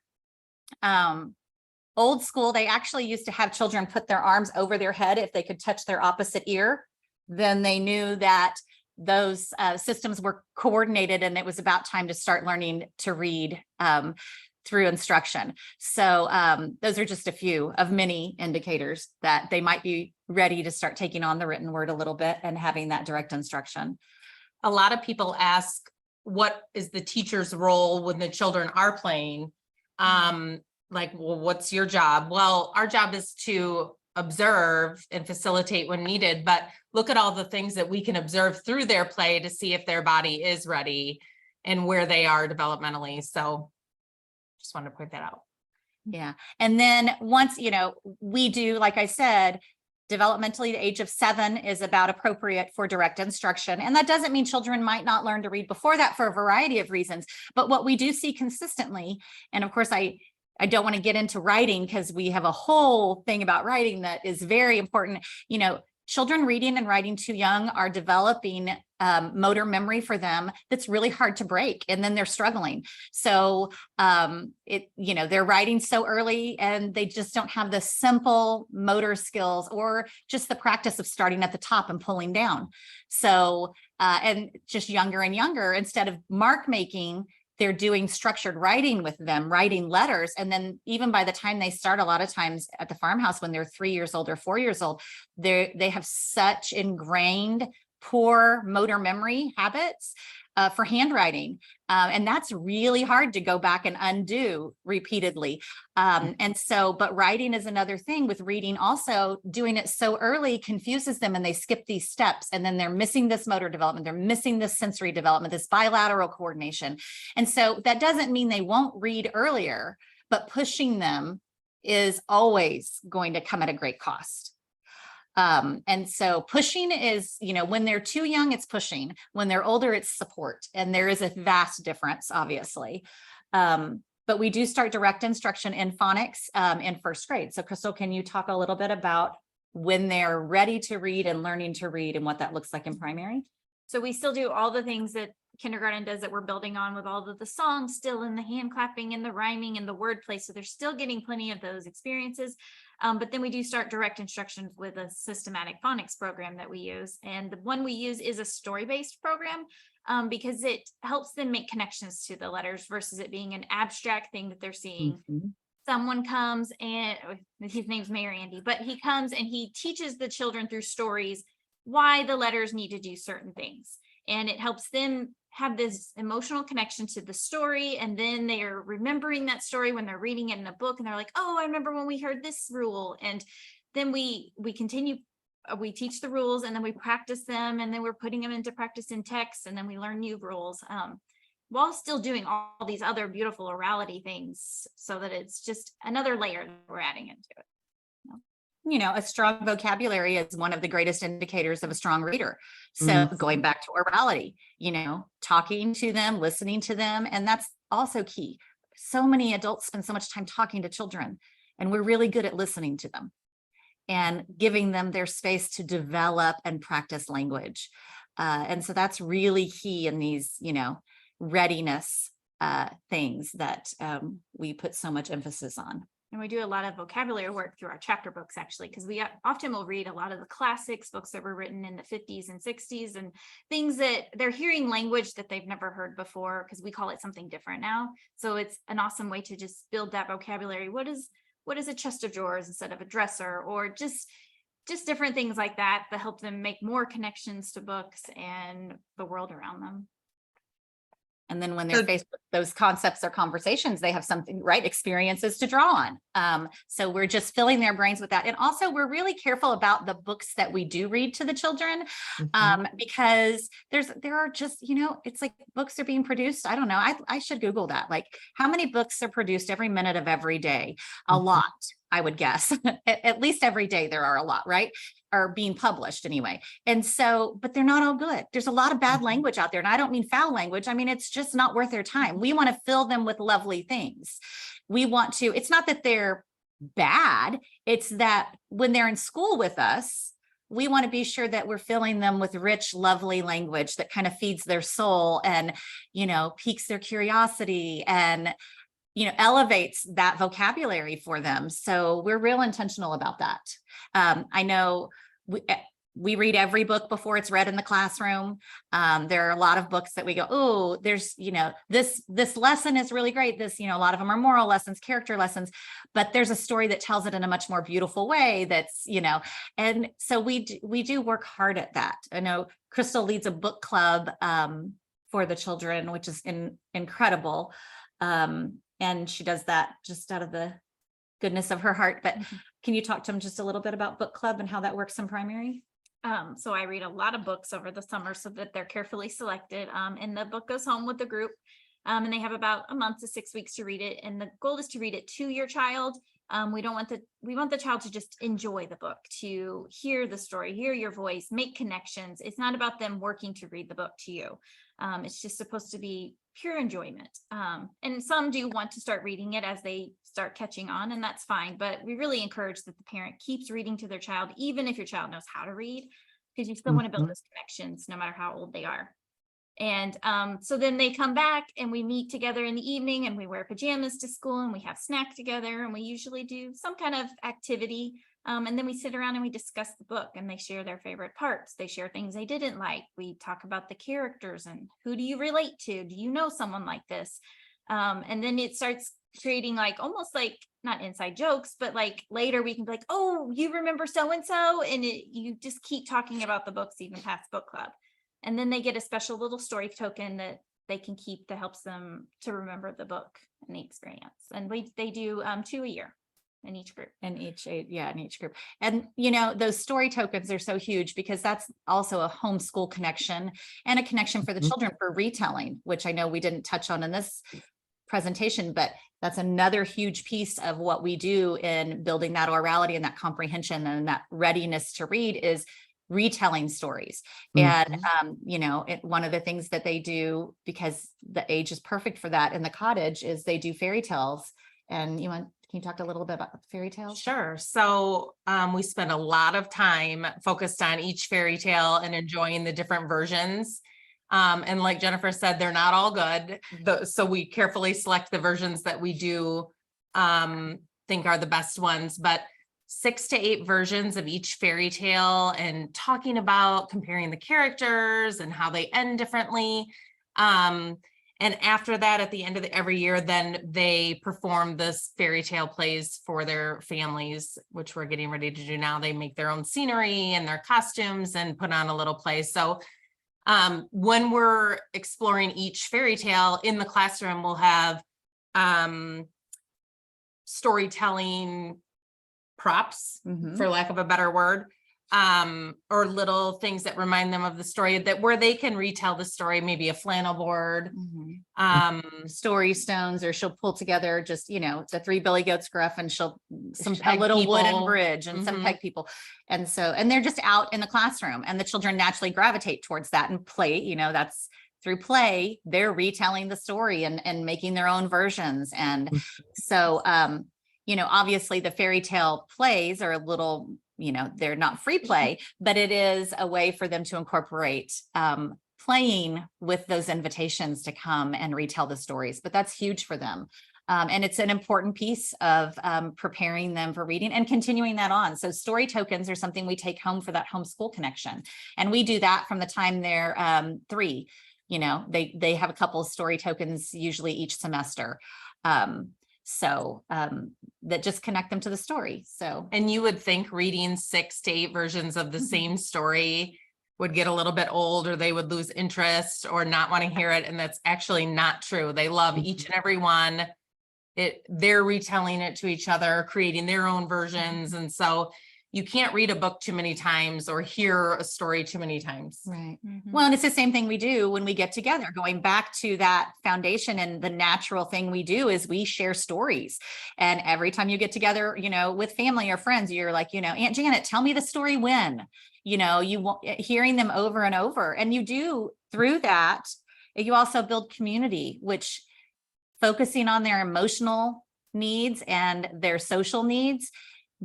Old school, they actually used to have children put their arms over their head. If they could touch their opposite ear, then they knew that those systems were coordinated and it was about time to start learning to read through instruction. So those are just a few of many indicators that they might be ready to start taking on the written word a little bit and having that direct instruction. A lot of people ask, what is the teacher's role when the children are playing? Like, well, what's your job? Well, our job is to observe and facilitate when needed, but look at all the things that we can observe through their play to see if their body is ready and where they are developmentally. So just wanted to point that out. Yeah. And then once, we do, like I said, developmentally, the age of 7 is about appropriate for direct instruction. And that doesn't mean children might not learn to read before that for a variety of reasons. But what we do see consistently, and of course, I don't want to get into writing because we have a whole thing about writing that is very important. Children reading and writing too young are developing motor memory for them that's really hard to break, and then they're struggling. So they're writing so early and they just don't have the simple motor skills or just the practice of starting at the top and pulling down. So and just younger and younger, instead of mark making, they're doing structured writing with them, writing letters. And then even by the time they start, a lot of times at the farmhouse, when they're 3 years old or 4 years old, they have such ingrained poor motor memory habits for handwriting. And that's really hard to go back and undo repeatedly. And so, but writing is another thing with reading. Also doing it so early confuses them, and they skip these steps, and then they're missing this motor development. They're missing this sensory development, this bilateral coordination. And so that doesn't mean they won't read earlier, but pushing them is always going to come at a great cost. And so pushing is, when they're too young, it's pushing. When they're older, it's support. And there is a vast difference, obviously. But we do start direct instruction in phonics in first grade. So Crystal, can you talk a little bit about when they're ready to read and learning to read and what that looks like in primary? So we still do all the things that kindergarten does that we're building on, with all of the songs still, in the hand clapping and the rhyming and the wordplay. So they're still getting plenty of those experiences. But then we do start direct instruction with a systematic phonics program that we use. And the one we use is a story-based program because it helps them make connections to the letters versus it being an abstract thing that they're seeing. Mm-hmm. Someone comes, and his name's Mayor Andy, but he comes and he teaches the children through stories why the letters need to do certain things. And it helps them have this emotional connection to the story. And then they are remembering that story when they're reading it in a book. And they're like, oh, I remember when we heard this rule. And then we continue, we teach the rules, and then we practice them. And then we're putting them into practice in text. And then we learn new rules while still doing all these other beautiful orality things, so that it's just another layer that we're adding into it. A strong vocabulary is one of the greatest indicators of a strong reader. So going back to orality, talking to them, listening to them, and that's also key. So many adults spend so much time talking to children, and we're really good at listening to them and giving them their space to develop and practice language. And so that's really key in these, readiness things that we put so much emphasis on. And we do a lot of vocabulary work through our chapter books, actually, because we often will read a lot of the classics, books that were written in the 50s and 60s, and things that they're hearing language that they've never heard before, because we call it something different now. So it's an awesome way to just build that vocabulary. What is a chest of drawers instead of a dresser, or just different things like that help them make more connections to books and the world around them. And then when they're faced with those concepts or conversations, they have something, right? Experiences to draw on. So we're just filling their brains with that. And also we're really careful about the books that we do read to the children, because there are just, it's like books are being produced. I don't know. I should Google that. Like, how many books are produced every minute of every day? A lot, I would guess. At least every day there are a lot, right? Are being published anyway. And so, but they're not all good. There's a lot of bad language out there. And I don't mean foul language. I mean, it's just not worth their time. We want to fill them with lovely things. It's not that they're bad. It's that when they're in school with us, we want to be sure that we're filling them with rich, lovely language that kind of feeds their soul and, piques their curiosity and, elevates that vocabulary for them. So we're real intentional about that. I know we read every book before it's read in the classroom. There are a lot of books that we go, oh, there's, this lesson is really great. This, a lot of them are moral lessons, character lessons, but there's a story that tells it in a much more beautiful way that's, and so we do work hard at that. I know Crystal leads a book club for the children, which is incredible. And she does that just out of the goodness of her heart. But can you talk to them just a little bit about book club and how that works in primary? So I read a lot of books over the summer so that they're carefully selected. And the book goes home with the group. And they have about a month to 6 weeks to read it. And the goal is to read it to your child. We want the child to just enjoy the book, to hear the story, hear your voice, make connections. It's not about them working to read the book to you. It's just supposed to be pure enjoyment. And some do want to start reading it as they start catching on, and that's fine. But we really encourage that the parent keeps reading to their child, even if your child knows how to read, because you still want to build those connections no matter how old they are. And so then they come back and we meet together in the evening and we wear pajamas to school and we have snack together and we usually do some kind of activity. And then we sit around and we discuss the book and they share their favorite parts. They share things they didn't like. We talk about the characters and who do you relate to? Do you know someone like this? And then it starts creating almost like not inside jokes, but later we can be like, oh, you remember so-and-so? And you just keep talking about the books even past book club. And then they get a special little story token that they can keep that helps them to remember the book and the experience. And they do 2 a year in each group. In each group. And, you know, those story tokens are so huge because that's also a homeschool connection and a connection for the children for retelling, which I know we didn't touch on in this presentation, but that's another huge piece of what we do in building that orality and that comprehension and that readiness to read is retelling stories. And, you know, one of the things that they do, because the age is perfect for that in the cottage, is they do fairy tales. And can you talk a little bit about the fairy tales? Sure. So we spend a lot of time focused on each fairy tale and enjoying the different versions. And like Jennifer said, they're not all good. So we carefully select the versions that we do think are the best ones, but 6 to 8 versions of each fairy tale and talking about comparing the characters and how they end differently. And after that, at the end of every year, then they perform this fairy tale plays for their families, which we're getting ready to do now. They make their own scenery and their costumes and put on a little play. So when we're exploring each fairy tale in the classroom, we'll have storytelling props, for lack of a better word, or little things that remind them of the story that where they can retell the story, maybe a flannel board, Story stones, or she'll pull together just, you know, the 3 billy goats gruff, and she'll a peg little wooden people. bridge and some peg people. And so, and they're just out in the classroom and the children naturally gravitate towards that and play, you know, that's through play, they're retelling the story and making their own versions. And so, you know, obviously the fairy tale plays are a little, you know, they're not free play, but it is a way for them to incorporate playing with those invitations to come and retell the stories. But that's huge for them. And it's an important piece of preparing them for reading and continuing that on. So story tokens are something we take home for that homeschool connection. And we do that from the time they're 3. You know, they have a couple of story tokens usually each semester. That just connect them to the story. So, and you would think reading 6 to 8 versions of the same story would get a little bit old, or they would lose interest or not want to hear it. And that's actually not true. They love each and every one. They're retelling it to each other, creating their own versions. And so you can't read a book too many times or hear a story too many times. right. Well, and it's the same thing we do when we get together, going back to that foundation. And the natural thing we do is we share stories. And every time you get together, you know, with family or friends, you're like, you know, Aunt Janet, tell me the story when, you know, you want hearing them over and over. And you do through that, you also build community, which focusing on their emotional needs and their social needs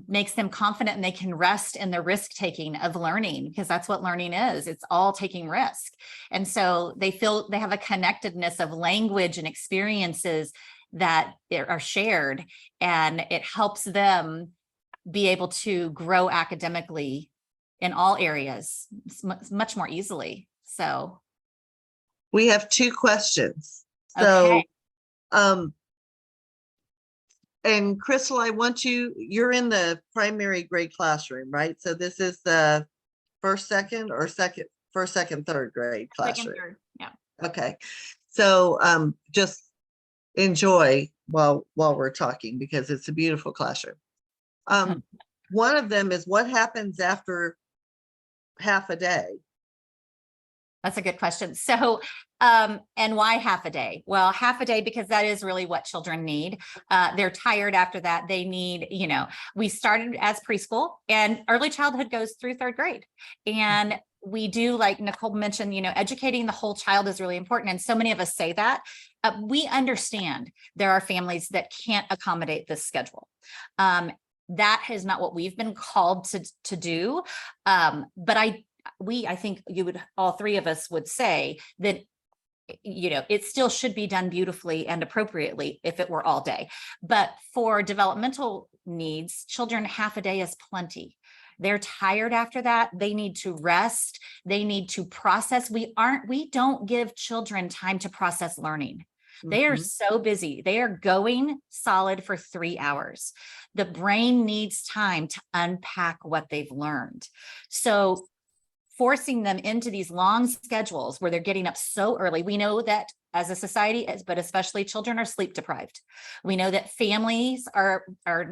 makes them confident, and they can rest in the risk taking of learning, because that's what learning is. It's all taking risk. And so they feel they have a connectedness of language and experiences that are shared, and it helps them be able to grow academically in all areas much more easily. So We have 2 questions. So, okay. And Crystal, I want you're in the primary grade classroom, right? So this is the first, second, third grade classroom. Second, third, yeah. Okay. So just enjoy while we're talking, because it's a beautiful classroom. One of them is, what happens after half a day? That's a good question. So, and why half a day? Well, half a day, because that is really what children need. They're tired after that. They need, you know, we started as preschool, and early childhood goes through 3rd grade. And we do, like Nicole mentioned, you know, educating the whole child is really important. And so many of us say that. We understand there are families that can't accommodate this schedule. That is not what we've been called to do. But I think all 3 of us would say that, you know, it still should be done beautifully and appropriately if it were all day. But for developmental needs, children, half a day is plenty. They're tired after that. They need to rest. They need to process. We don't give children time to process learning. They are so busy. They are going solid for 3 hours. The brain needs time to unpack what they've learned. So forcing them into these long schedules where they're getting up so early. We know that as a society, but especially children, are sleep deprived. We know that families are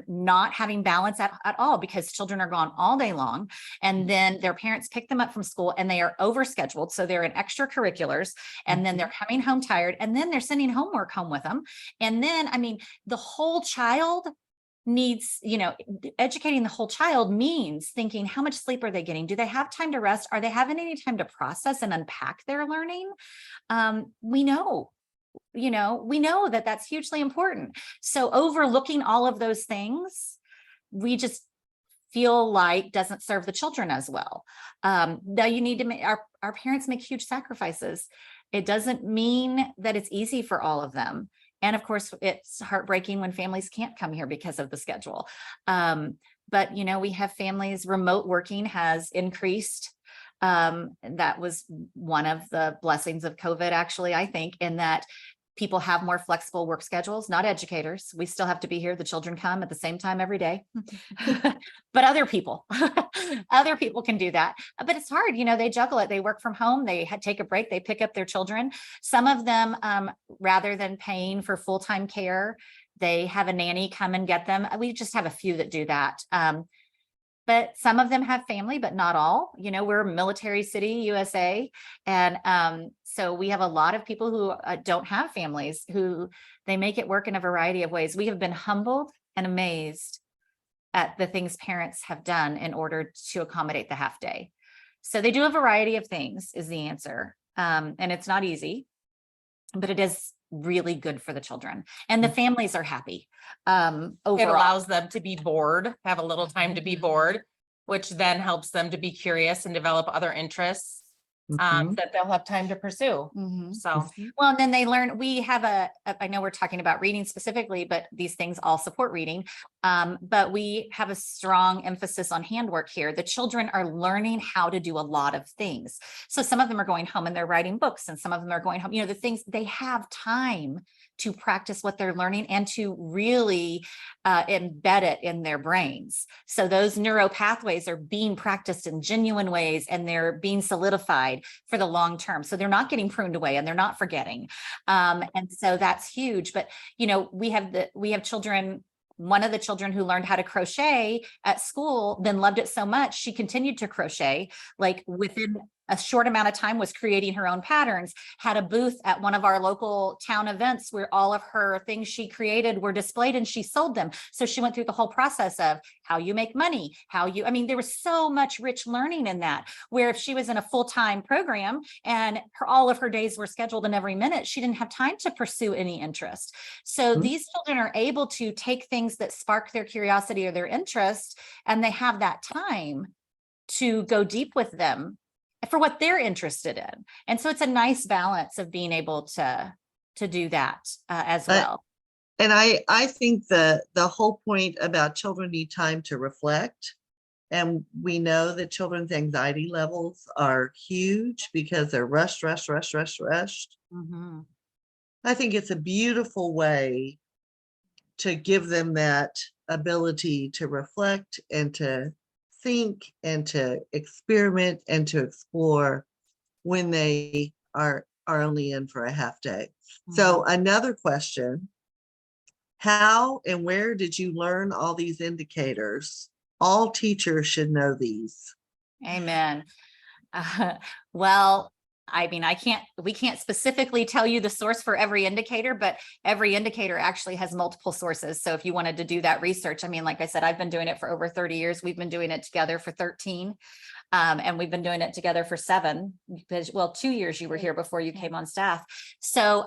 not having balance at all because children are gone all day long. And then their parents pick them up from school and they are overscheduled. So they're in extracurriculars, and then they're coming home tired, and then they're sending homework home with them. And then, I mean, the whole child needs, educating the whole child means thinking, how much sleep are they getting? Do they have time to rest? Are they having any time to process and unpack their learning? We know that that's hugely important. So overlooking all of those things, we just feel like doesn't serve the children as well. Now you need to make, our parents make huge sacrifices. It doesn't mean that it's easy for all of them. And of course, it's heartbreaking when families can't come here because of the schedule. But, we have families, remote working has increased. That was one of the blessings of COVID, actually, I think, in that people have more flexible work schedules, not educators. We still have to be here. The children come at the same time every day, but other people can do that. But it's hard, they juggle it. They work from home, they take a break, they pick up their children. Some of them, rather than paying for full-time care, they have a nanny come and get them. We just have a few that do that. But some of them have family, but not all. We're a military city, USA. And so we have a lot of people who don't have families, who they make it work in a variety of ways. We have been humbled and amazed at the things parents have done in order to accommodate the half day. So they do a variety of things is the answer. And it's not easy, but it is really good for the children, and the families are happy. Overall. It allows them to be bored, have a little time to be bored, which then helps them to be curious and develop other interests that they'll have time to pursue. So, well, and then they learn, we have I know we're talking about reading specifically, but these things all support reading. But we have a strong emphasis on handwork here. The children are learning how to do a lot of things. So some of them are going home and they're writing books, and some of them are going home, the things they have time to practice what they're learning and to really embed it in their brains. So those neural pathways are being practiced in genuine ways, and they're being solidified for the long term. So they're not getting pruned away and they're not forgetting. And so that's huge. But, we have children. One of the children who learned how to crochet at school, then loved it so much, she continued to crochet, like within a short amount of time was creating her own patterns, had a booth at one of our local town events where all of her things she created were displayed and she sold them. So she went through the whole process of how you make money, there was so much rich learning in that, where if she was in a full-time program and all of her days were scheduled in every minute, she didn't have time to pursue any interest. So these children are able to take things that spark their curiosity or their interest, and they have that time to go deep with them for what they're interested in. And so it's a nice balance of being able to do that as well. And I think the whole point about children need time to reflect. And we know that children's anxiety levels are huge because they're rushed. I think it's a beautiful way to give them that ability to reflect and to think and to experiment and to explore when they are only in for a half day. So another question, how and where did you learn all these indicators? All teachers should know these. Amen. Well, we can't specifically tell you the source for every indicator, but every indicator actually has multiple sources. So if you wanted to do that research, like I said, I've been doing it for over 30 years. We've been doing it together for 13. And we've been doing it together for 7, because 2 years you were here before you came on staff. So,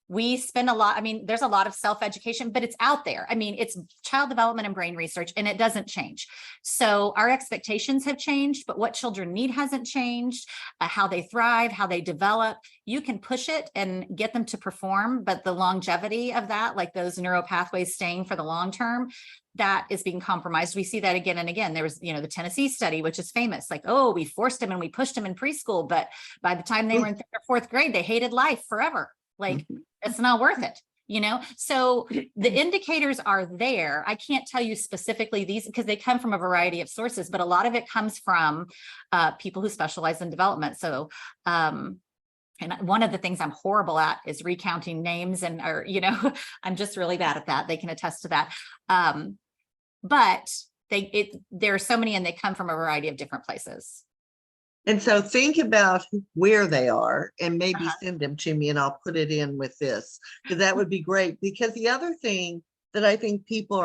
we spend a lot, there's a lot of self-education, but it's out there. It's child development and brain research, and it doesn't change. So our expectations have changed, but what children need hasn't changed. How they thrive, how they develop, you can push it and get them to perform, but the longevity of that, like those neural pathways staying for the long term, that is being compromised. We see that again and again. There was, the Tennessee study, which is famous, like, we forced them and we pushed them in preschool, but by the time they were in 3rd or 4th grade, they hated life forever. Like, it's not worth it. So the indicators are there. I can't tell you specifically these because they come from a variety of sources, but a lot of it comes from people who specialize in development. So, and one of the things I'm horrible at is recounting names or I'm just really bad at that. They can attest to that. But there are so many and they come from a variety of different places. And so think about where they are and maybe Uh-huh. send them to me and I'll put it in with this, because that would be great. Because the other thing that I think people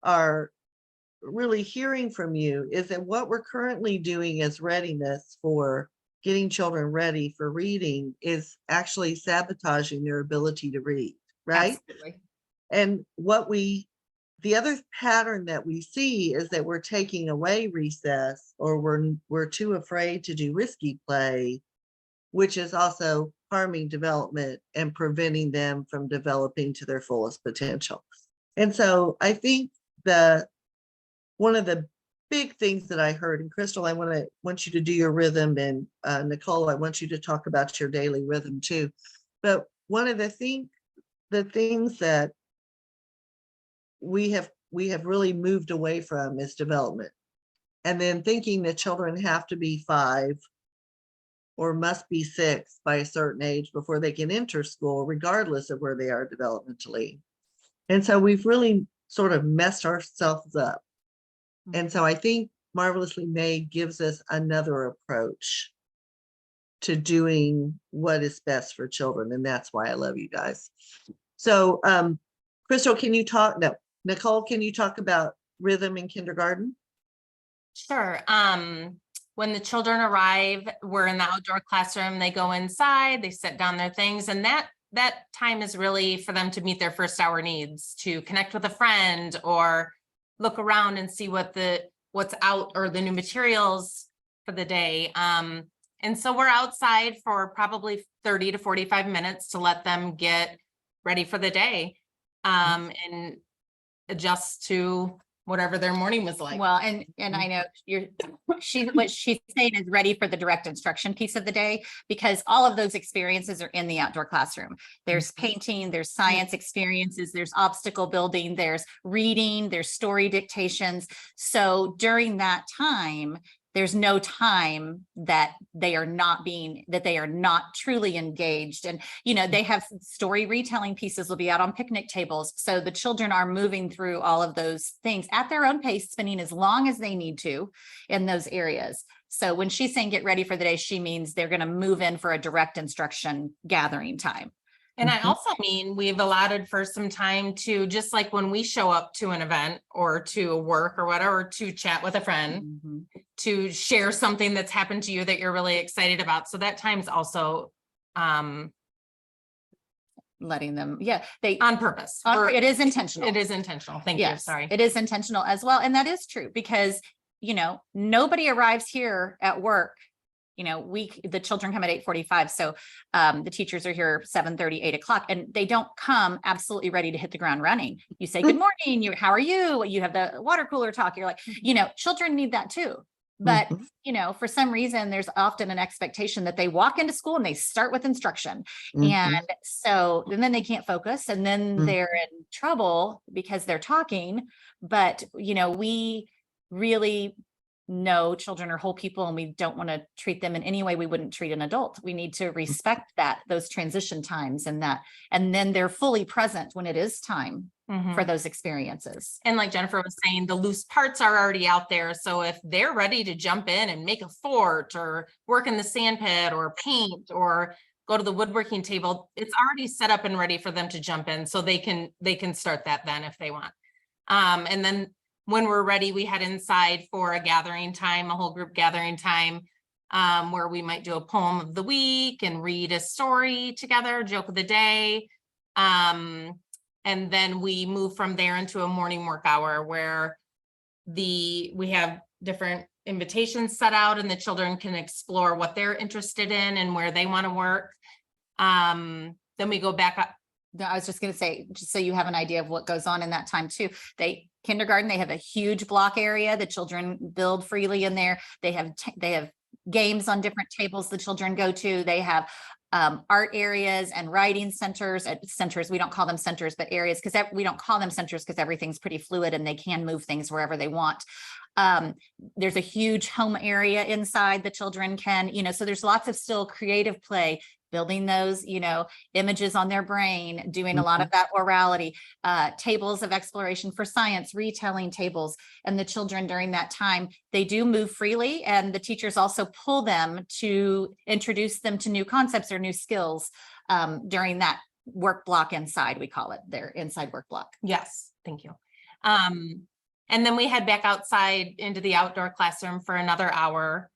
are really hearing from you is that what we're currently doing as readiness for getting children ready for reading is actually sabotaging their ability to read, right? Absolutely. And the other pattern that we see is that we're taking away recess, or we're too afraid to do risky play, which is also harming development and preventing them from developing to their fullest potential. And so I think one of the big things that I heard, and Crystal, I want you to do your rhythm, and Nicole, I want you to talk about your daily rhythm too. But one of the things that we have really moved away from is development. And then thinking that children have to be 5 or must be 6 by a certain age before they can enter school, regardless of where they are developmentally. And so we've really sort of messed ourselves up. And so I think Marvelously Made gives us another approach to doing what is best for children. And that's why I love you guys. So Crystal, Nicole, can you talk about rhythm in kindergarten? Sure. When the children arrive, we're in the outdoor classroom, they go inside, they set down their things, and that time is really for them to meet their first hour needs, to connect with a friend or look around and see what's out or the new materials for the day. And so we're outside for probably 30 to 45 minutes to let them get ready for the day, and adjust to whatever their morning was like. Well, and I know what she's saying is ready for the direct instruction piece of the day, because all of those experiences are in the outdoor classroom. There's painting, there's science experiences, there's obstacle building, there's reading, there's story dictations. So during that time, there's no time that they are not truly engaged. And, they have story retelling pieces will be out on picnic tables. So the children are moving through all of those things at their own pace, spending as long as they need to in those areas. So when she's saying get ready for the day, she means they're going to move in for a direct instruction gathering time. And I also mean, we've allotted for some time to, just like when we show up to an event or to work or whatever, to chat with a friend, to share something that's happened to you that you're really excited about. So that time's also letting them, on purpose. It is intentional. It is intentional. Thank you. Sorry. It is intentional as well. And that is true because, nobody arrives here at work. The children come at 8:45. So the teachers are here 7:30, 8 o'clock, and they don't come absolutely ready to hit the ground running. You say, good morning. How are you? You have the water cooler talk. You're like, children need that too. But, for some reason, there's often an expectation that they walk into school and they start with instruction. And so, and then they can't focus, and then they're in trouble because they're talking. But, we really know children are whole people, and we don't want to treat them in any way we wouldn't treat an adult. We need to respect those transition times and then they're fully present when it is time for those experiences. And like Jennifer was saying, the loose parts are already out there. So if they're ready to jump in and make a fort or work in the sand pit or paint or go to the woodworking table, it's already set up and ready for them to jump in. So they can start that then if they want. And then when we're ready, we head inside for a gathering time, a whole group gathering time, where we might do a poem of the week and read a story together, joke of the day. And then we move from there into a morning work hour where we have different invitations set out and the children can explore what they're interested in and where they want to work. Then we go back up. I was just going to say, just so you have an idea of what goes on in that time too. Kindergarten, they have a huge block area. The children build freely in there. They have games on different tables the children go to. They have art areas and writing centers. We don't call them centers, but areas, because we don't call them centers because everything's pretty fluid and they can move things wherever they want. There's a huge home area inside. The children can, so there's lots of still creative play, building those, images on their brain, doing a lot of that orality, tables of exploration for science, retelling tables. And the children during that time, they do move freely, and the teachers also pull them to introduce them to new concepts or new skills during that work block inside, we call it their inside work block. Yes, thank you. And then we head back outside into the outdoor classroom for another hour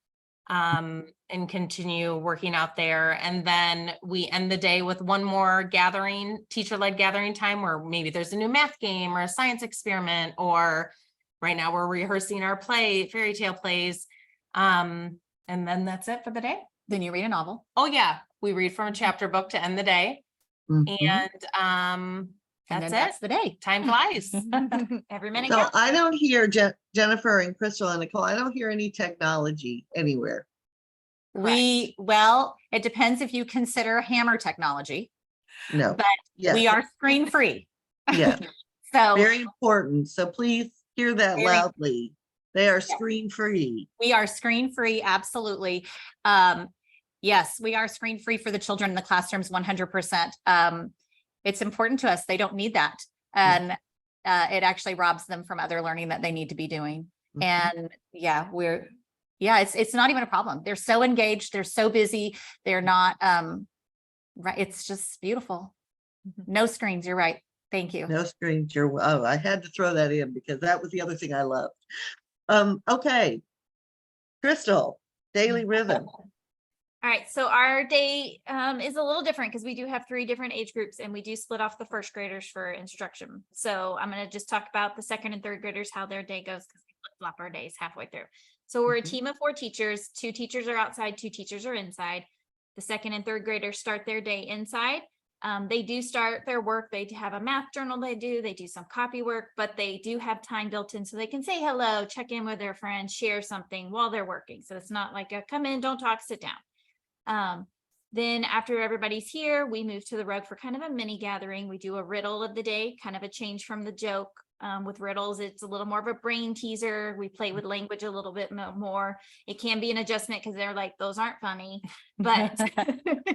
and continue working out there. And then we end the day with one more gathering, teacher-led gathering time, where maybe there's a new math game or a science experiment, or right now we're rehearsing our fairy tale plays. And then that's it for the day. Then you read a novel. Oh yeah, we read from a chapter book to end the day. And That's that's the day. Time flies. Every minute So counts. I don't hear Jennifer and Crystal and Nicole. I don't hear any technology anywhere. Well, it depends if you consider hammer technology, No. but Yes. we are screen free. Yeah. So Very important. So please hear that Very- loudly. They are Yeah. screen free. we are screen free. Absolutely. Yes, we are screen free for the children in the classrooms 100%. It's important to us. They don't need that. And it actually robs them from other learning that they need to be doing. And yeah, it's not even a problem. They're so engaged. They're so busy. They're not, right. It's just beautiful. No screens. You're right. Thank you. No screens. I had to throw that in because that was the other thing I loved. Okay. Crystal, daily rhythm. All right, so our day is a little different because we do have 3 different age groups, and we do split off the first graders for instruction. So I'm going to just talk about the second and third graders, how their day goes, because we flip-flop our days halfway through. So we're a team of 4 teachers. 2 teachers are outside, 2 teachers are inside. The second and third graders start their day inside. They do start their work. They have a math journal they do some copy work, but they do have time built in so they can say hello, check in with their friends, share something while they're working. So it's not like a come in, don't talk, sit down. Then after everybody's here, we move to the rug for kind of a mini gathering. We do a riddle of the day, kind of a change from the joke. With riddles, it's a little more of a brain teaser. We play with language a little bit more. It can be an adjustment because they're like, those aren't funny, but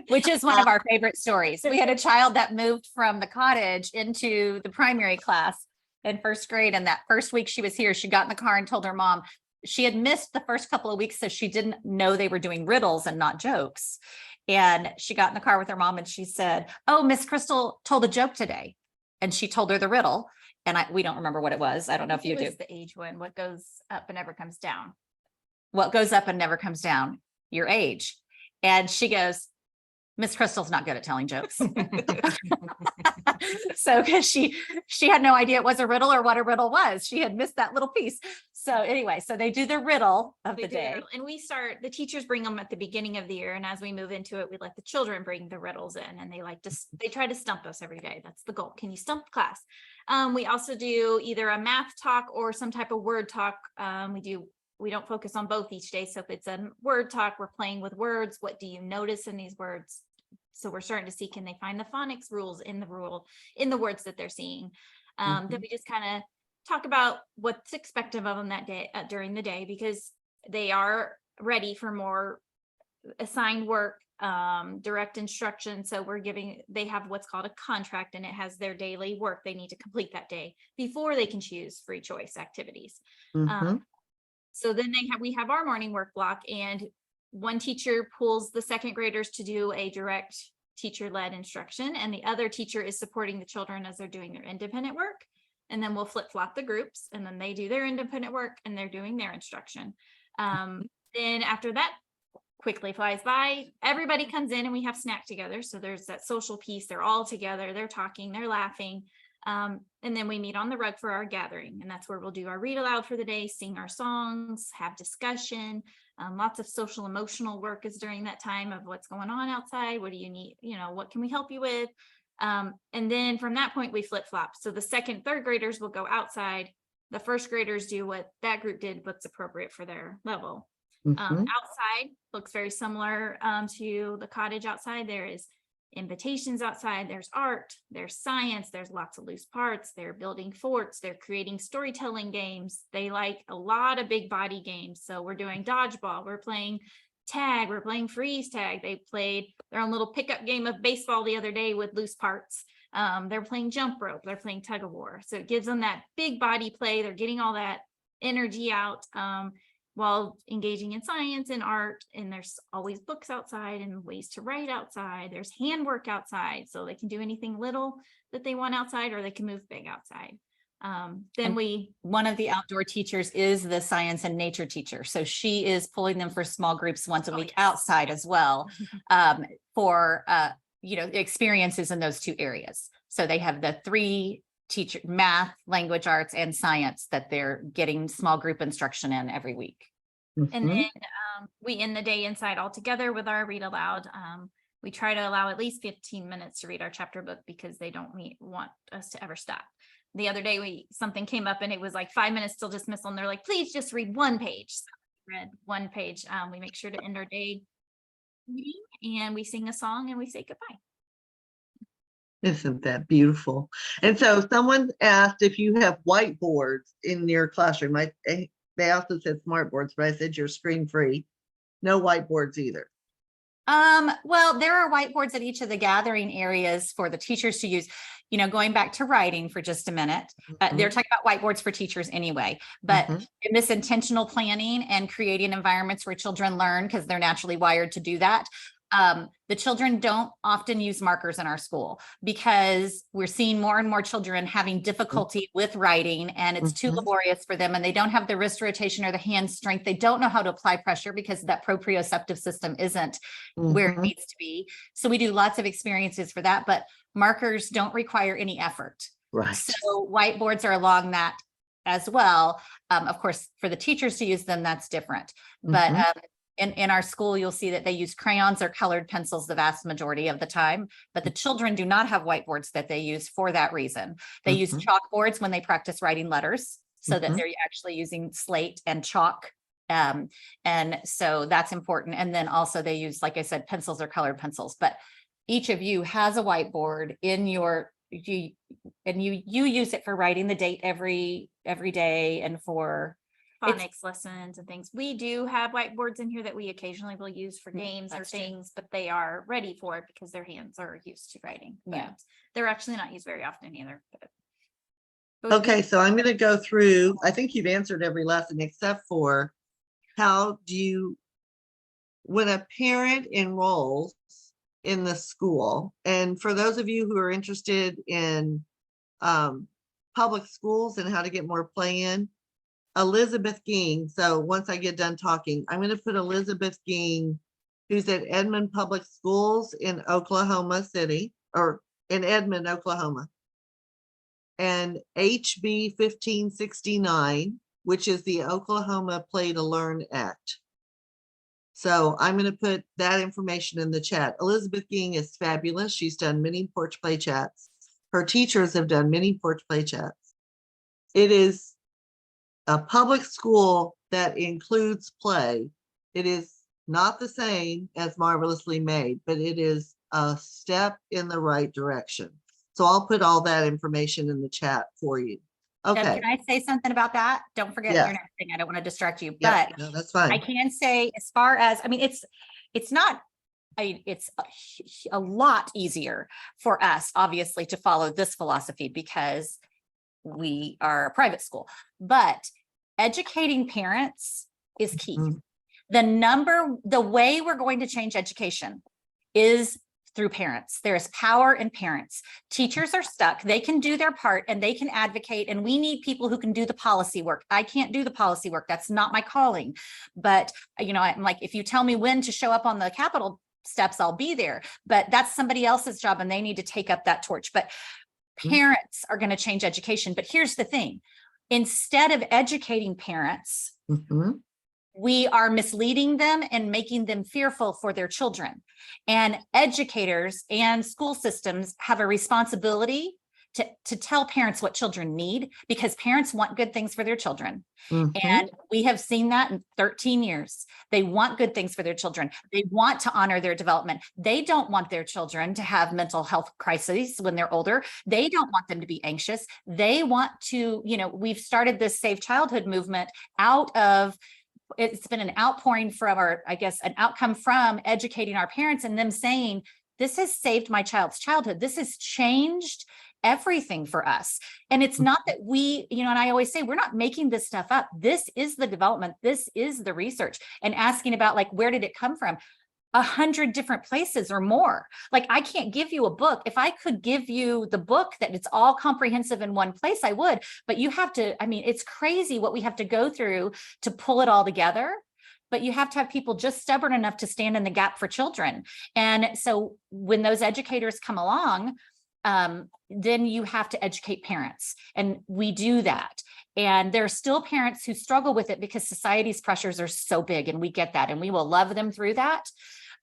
Which is one of our favorite stories. We had a child that moved from the cottage into the primary class in first grade. And that first week she was here, she got in the car and told her mom she had missed the first couple of weeks, so she didn't know they were doing riddles and not jokes. And she got in the car with her mom and she said, "Oh, Miss Crystal told a joke today." And she told her the riddle. And we don't remember what it was. I don't know if you do. The age one, what goes up and never comes down. What goes up and never comes down? Your age. And she goes, "Miss Crystal's not good at telling jokes." So because she had no idea it was a riddle or what a riddle was. She had missed that little piece. So anyway, so they do the riddle of the day. And the teachers bring them at the beginning of the year. And as we move into it, we let the children bring the riddles in, and they try to stump us every day. That's the goal. Can you stump the class? We also do either a math talk or some type of word talk. We don't focus on both each day. So if it's a word talk, we're playing with words. What do you notice in these words? So we're starting to see, can they find the phonics rules in the words that they're seeing? Then we just kind of talk about what's expected of them that day during the day, because they are ready for more assigned work, direct instruction. So they have what's called a contract, and it has their daily work they need to complete that day before they can choose free choice activities. So then we have our morning work block, and one teacher pulls the second graders to do a direct teacher-led instruction, and the other teacher is supporting the children as they're doing their independent work. And then we'll flip-flop the groups, and then they do their independent work and they're doing their instruction. Then after that quickly flies by, everybody comes in and we have snack together. So there's that social piece. They're all together, they're talking, they're laughing. And then we meet on the rug for our gathering, and that's where we'll do our read aloud for the day, sing our songs, have discussion. Lots of social emotional work is during that time of what's going on outside. What do you need? What can we help you with? And then from that point, we flip flop. So the second, third graders will go outside. The first graders do what that group did, what's appropriate for their level. Mhm. Outside looks very similar to the cottage outside. There is invitations outside, there's art, there's science, there's lots of loose parts, they're building forts, they're creating storytelling games. They like a lot of big body games. So we're doing dodgeball, we're playing tag, we're playing freeze tag. They played their own little pickup game of baseball the other day with loose parts. They're playing jump rope, they're playing tug of war. So it gives them that big body play. They're getting all that energy out while engaging in science and art. And there's always books outside and ways to write outside. There's handwork outside, so they can do anything little that they want outside, or they can move big outside. One of the outdoor teachers is the science and nature teacher. So she is pulling them for small groups once a week outside as well, for experiences in those two areas. So they have the 3 teacher, math, language arts, and science, that they're getting small group instruction in every week. And Mhm. then we end the day inside all together with our read aloud. We try to allow at least 15 minutes to read our chapter book because they don't want us to ever stop. The other day something came up and it was like 5 minutes till dismissal, and they're like, please just read 1 page. So we read 1 page. We make sure to end our day reading, and we sing a song and we say goodbye. Isn't that beautiful? And so someone asked if you have whiteboards in your classroom. They also said smart boards, but I said you're screen free. No whiteboards either. Well, there are whiteboards at each of the gathering areas for the teachers to use. Going back to writing for just a minute, they're talking about whiteboards for teachers anyway, but in this intentional planning and creating environments where children learn, because they're naturally wired to do that. The children don't often use markers in our school because we're seeing more and more children having difficulty with writing, and it's too laborious for them, and they don't have the wrist rotation or the hand strength. They don't know how to apply pressure because that proprioceptive system isn't where it needs to be. So we do lots of experiences for that, but markers don't require any effort. Right. So whiteboards are along that as well. Of course, for the teachers to use them, that's different. But in our school, you'll see that they use crayons or colored pencils the vast majority of the time, but the children do not have whiteboards that they use for that reason. They use chalkboards when they practice writing letters, so that they're actually using slate and chalk. And so that's important. And then also they use, like I said, pencils or colored pencils, but each of you has a whiteboard in your, you use it for writing the date every day and for phonics lessons and things. We do have whiteboards in here that we occasionally will use for games or things, but they are ready for it because their hands are used to writing. Yeah. They're actually not used very often either. But Okay, so I'm going to go through, I think you've answered every lesson except for when a parent enrolls in the school, and for those of you who are interested in public schools and how to get more play in, Elizabeth Ging. So once I get done talking, I'm going to put Elizabeth Ging, who's at Edmond Public Schools in Oklahoma City, or in Edmond, Oklahoma, and HB 1569, which is the Oklahoma Play to Learn Act. So I'm going to put that information in the chat. Elizabeth Ging is fabulous. She's done many porch play chats. Her teachers have done many porch play chats. It is a public school that includes play. It is not the same as Marvelously Made, but it is a step in the right direction. So I'll put all that information in the chat for you. Okay. Deb, can I say something about that? Don't forget your next thing. I don't want to distract you, but no, that's fine. I can say, as far as, it's not, it's a lot easier for us, obviously, to follow this philosophy because we are a private school, but educating parents is key. The way we're going to change education is through parents. There is power in parents. Teachers are stuck. They can do their part and they can advocate, and we need people who can do the policy work. I can't do the policy work. That's not my calling. But, I'm like, if you tell me when to show up on the Capitol steps, I'll be there. But that's somebody else's job and they need to take up that torch. But parents are going to change education. But here's the thing. Instead of educating parents, we are misleading them and making them fearful for their children. And educators and school systems have a responsibility to tell parents what children need, because parents want good things for their children. Mhm. And we have seen that in 13 years. They want good things for their children. They want to honor their development. They don't want their children to have mental health crises when they're older. They don't want them to be anxious. They want to, we've started this Safe Childhood movement out of, it's been an outpouring from, or I guess an outcome from educating our parents and them saying, this has saved my child's childhood. This has changed everything for us. And it's not that we, and I always say, we're not making this stuff up. This is the development. This is the research. And asking about like, where did it come from? 100 different places or more. Like, I can't give you a book. If I could give you the book that it's all comprehensive in one place, I would, but you have to, it's crazy what we have to go through to pull it all together. But you have to have people just stubborn enough to stand in the gap for children. And so when those educators come along, then you have to educate parents. And we do that. And there are still parents who struggle with it because society's pressures are so big, and we get that, and we will love them through that.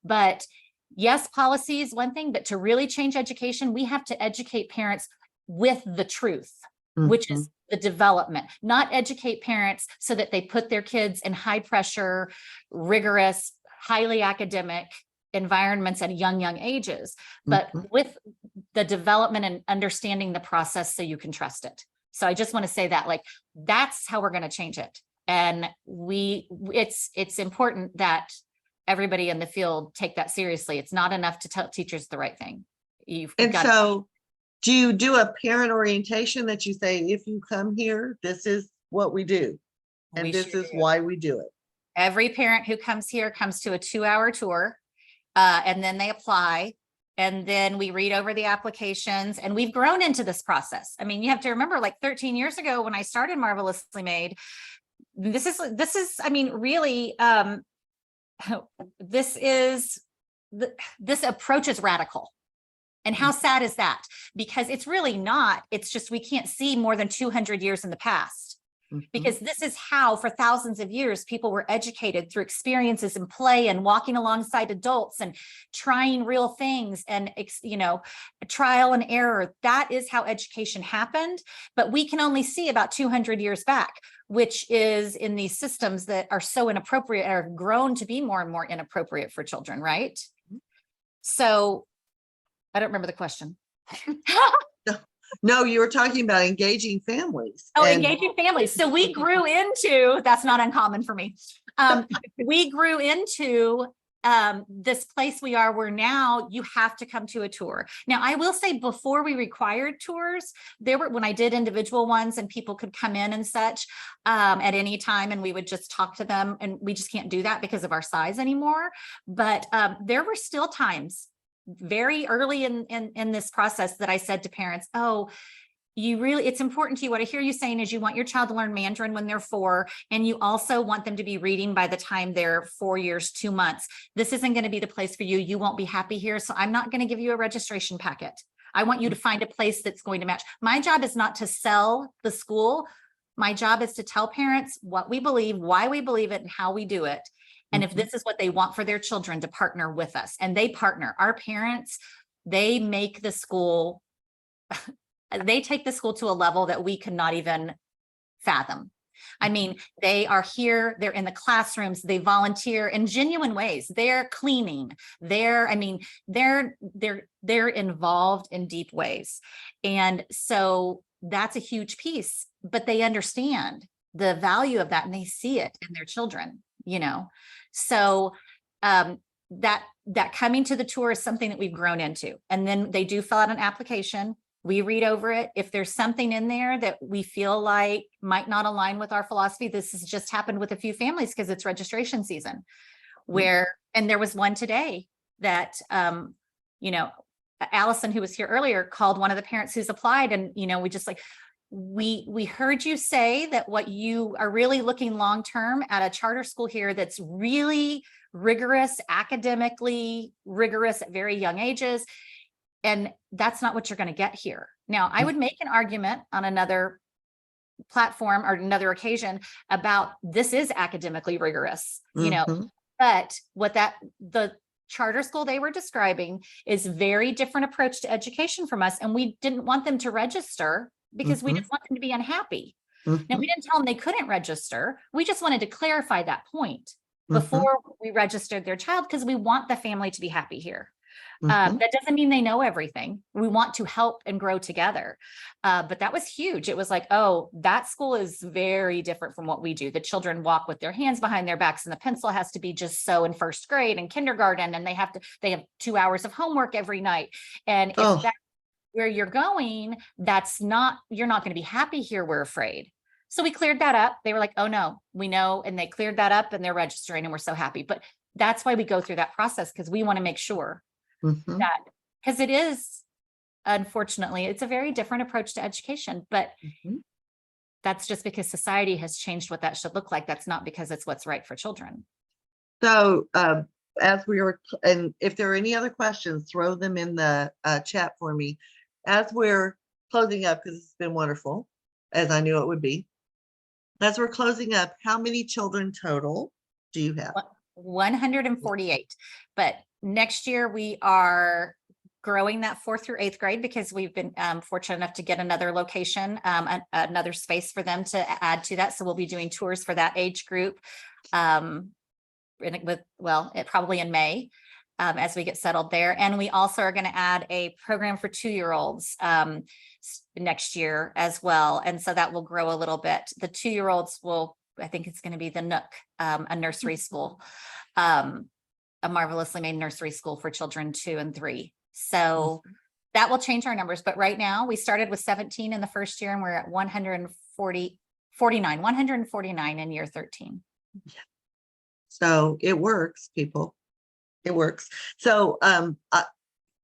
But yes, policy is one thing, but to really change education, we have to educate parents with the truth, which is the development, not educate parents so that they put their kids in high pressure, rigorous, highly academic environments at young ages, but with the development and understanding the process so you can trust it. So I just want to say that, like, that's how we're going to change it. And it's important that everybody in the field take that seriously. It's not enough to tell teachers the right thing. So do you do a parent orientation that you say, if you come here, this is what we do, and this is why we do it? Every parent who comes here comes to a 2-hour tour, and then they apply, and then we read over the applications, and we've grown into this process. You have to remember, like 13 years ago when I started Marvelously Made, this approach is radical. And how sad is that? Because it's really not, it's just, we can't see more than 200 years in the past, because this is how for thousands of years people were educated, through experiences and play and walking alongside adults and trying real things and, trial and error. That is how education happened. But we can only see about 200 years back, which is in these systems that are so inappropriate, or grown to be more and more inappropriate for children, right? So I don't remember the question. No, you were talking about engaging families. Engaging families. So we grew into, that's not uncommon for me. We grew into this place we are, where now you have to come to a tour. Now, I will say, before we required tours, when I did individual ones and people could come in and such at any time, and we would just talk to them, and we just can't do that because of our size anymore. But there were still times very early in this process that I said to parents, it's important to you. What I hear you saying is you want your child to learn Mandarin when they're 4, and you also want them to be reading by the time they're 4 years, 2 months. This isn't going to be the place for you. You won't be happy here. So I'm not going to give you a registration packet. I want you to find a place that's going to match. My job is not to sell the school. My job is to tell parents what we believe, why we believe it, and how we do it. And if this is what they want for their children, to partner with us. And they partner. Our parents, they make the school, they take the school to a level that we could not even fathom. They are here, they're in the classrooms, they volunteer in genuine ways. They're cleaning, they're involved in deep ways. And so that's a huge piece, but they understand the value of that, and they see it in their children, So that coming to the tour is something that we've grown into. And then they do fill out an application. We read over it. If there's something in there that we feel like might not align with our philosophy, this has just happened with a few families because it's registration season, and there was one today that, Allison, who was here earlier, called one of the parents who's applied, and, we just like, we heard you say that what you are really looking long-term at a charter school here that's really rigorous, academically rigorous at very young ages. And that's not what you're going to get here. Now, I would make an argument on another platform or another occasion about this is academically rigorous, but what the charter school they were describing is very different approach to education from us. And we didn't want them to register because we didn't want them to be unhappy. Now, we didn't tell them they couldn't register. We just wanted to clarify that point before we registered their child, because we want the family to be happy here. That doesn't mean they know everything. We want to help and grow together. But that was huge. It was like, oh, that school is very different from what we do. The children walk with their hands behind their backs, and the pencil has to be just so in first grade and kindergarten, and they have 2 hours of homework every night. And if that's where you're going, you're not going to be happy here. We're afraid. So we cleared that up. They were like, oh no, we know. And they cleared that up and they're registering and we're so happy. But that's why we go through that process, because we want to make sure that, because it is, unfortunately, it's a very different approach to education, but that's just because society has changed what that should look like. That's not because it's what's right for children. So as we were, and if there are any other questions, throw them in the chat for me. As we're closing up, because it's been wonderful, as I knew it would be. As we're closing up, how many children total do you have? 148. But next year we are growing that 4th through 8th grade, because we've been fortunate enough to get another location, another space for them to add to that. So we'll be doing tours for that age group probably in May. As we get settled there. And we also are going to add a program for 2-year-olds next year as well. And so that will grow a little bit. The 2-year-olds I think it's going to be the Nook, a nursery school, a marvelously made nursery school for children 2 and 3. So that will change our numbers. But right now we started with 17 in the first year and we're at 149 in year 13. So it works, people. It works. So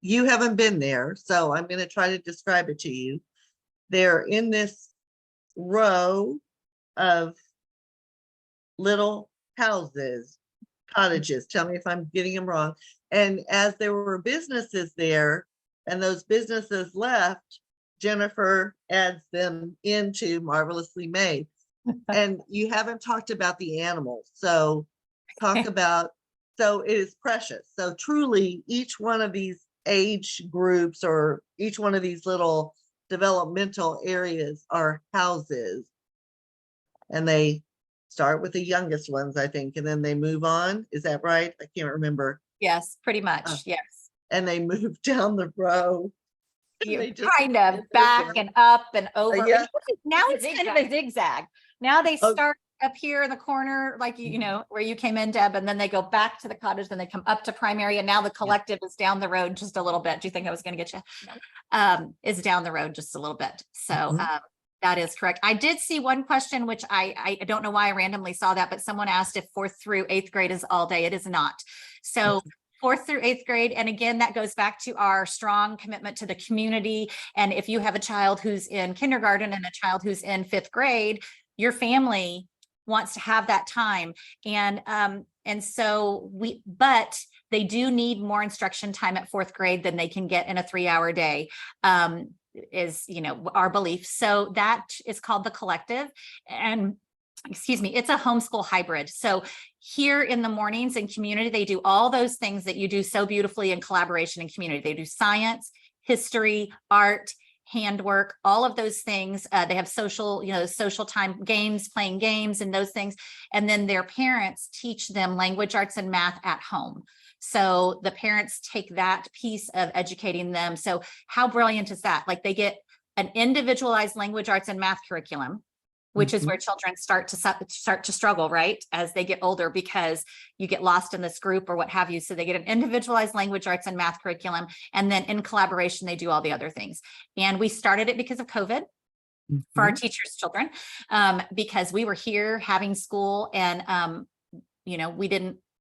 you haven't been there, so I'm going to try to describe it to you. They're in this row of little houses, cottages. Tell me if I'm getting them wrong. And as there were businesses there and those businesses left, Jennifer adds them into Marvelously Made. And you haven't talked about the animals. So talk about, so it is precious. So truly each one of these age groups or each one of these little developmental areas are houses. And they start with the youngest ones, I think, and then they move on. Is that right? I can't remember. Yes, pretty much. Yes. And they move down the row. You kind of back and up and over. Yeah. Now it's kind of a zigzag. Now they start up here in the corner, like, you know, where you came in, Deb, and then they go back to the cottage, then they come up to primary, and now the collective is down the road just a little bit. Do you think I was going to get you? Is down the road just a little bit. So that is correct. I did see one question, which I don't know why I randomly saw that, but someone asked if 4th through 8th grade is all day. It is not. So 4th through 8th grade. And again, that goes back to our strong commitment to the community. And if you have a child who's in kindergarten and a child who's in 5th grade, your family wants to have that time. And so but they do need more instruction time at 4th grade than they can get in a 3-hour day, is, you know, our belief. So that is called the collective. And excuse me, it's a homeschool hybrid. So here in the mornings in community, they do all those things that you do so beautifully in collaboration and community. They do science, history, art, handwork, all of those things. They have social, you know, social time, games, playing games and those things. And then their parents teach them language arts and math at home. So the parents take that piece of educating them. So how brilliant is that? Like they get an individualized language arts and math curriculum, which is where children start to struggle, right? As they get older, because you get lost in this group or what have you. So they get an individualized language arts and math curriculum. And then in collaboration, they do all the other things. And we started it because of COVID for our teachers' children, because we were here having school and, you know,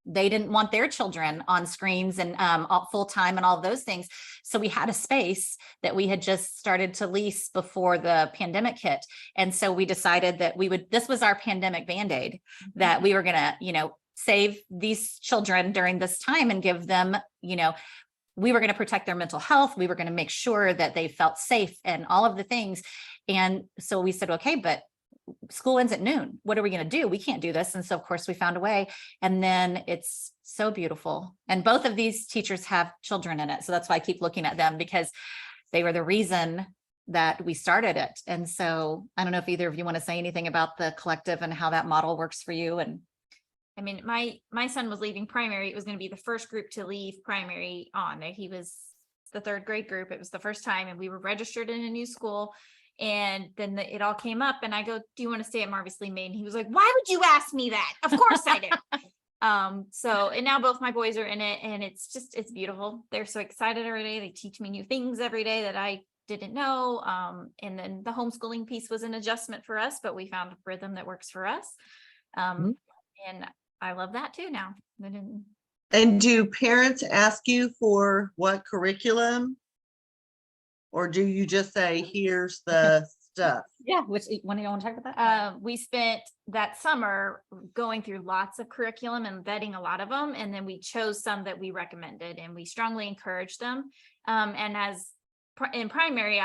they didn't want their children on screens and full time and all of those things. So we had a space that we had just started to lease before the pandemic hit. And so we decided that this was our pandemic Band-Aid, that we were going to, you know, save these children during this time and give them, you know, we were going to protect their mental health. We were going to make sure that they felt safe and all of the things. And so we said, okay, but school ends at noon. What are we going to do? We can't do this. And so of course we found a way, and then it's so beautiful. And both of these teachers have children in it. So that's why I keep looking at them, because they were the reason that we started it. And so I don't know if either of you want to say anything about the collective and how that model works for you. And I mean, my son was leaving primary. It was going to be the first group to leave primary on. He was the third grade group. It was the first time, and we were registered in a new school. And then it all came up, and I go, "Do you want to stay at Marvelously Made?" And he was like, "Why would you ask me that?" Of course I do. So, and now both my boys are in it, and it's beautiful. They're so excited every day. They teach me new things every day that I didn't know. And then the homeschooling piece was an adjustment for us, but we found a rhythm that works for us. And I love that too now. And do parents ask you for what curriculum? Or do you just say, here's the stuff? yeah, which one do you want to talk about that? We spent that summer going through lots of curriculum and vetting a lot of them. And then we chose some that we recommended, and we strongly encouraged them. And in primary,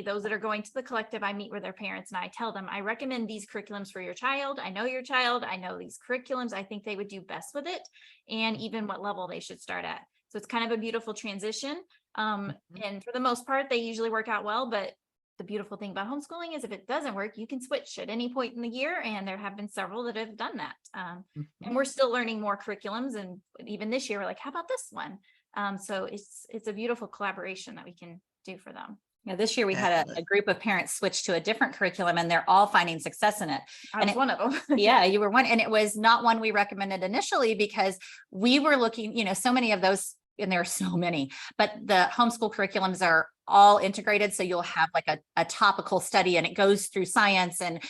those that are going to the collective, I meet with their parents and I tell them, I recommend these curriculums for your child. I know your child. I know these curriculums. I think they would do best with it, and even what level they should start at. So it's kind of a beautiful transition. And for the most part, they usually work out well. But the beautiful thing about homeschooling is if it doesn't work, you can switch at any point in the year. And there have been several that have done that. And we're still learning more curriculums. And even this year, we're like, how about this one? So it's a beautiful collaboration that we can do for them. Yeah, this year we had a group of parents switch to a different curriculum, and they're all finding success in it. I was one of them. Yeah, you were one. And it was not one we recommended initially, because we were looking, so many of those, and there are so many, but the homeschool curriculums are all integrated. So you'll have like a topical study, and it goes through science and,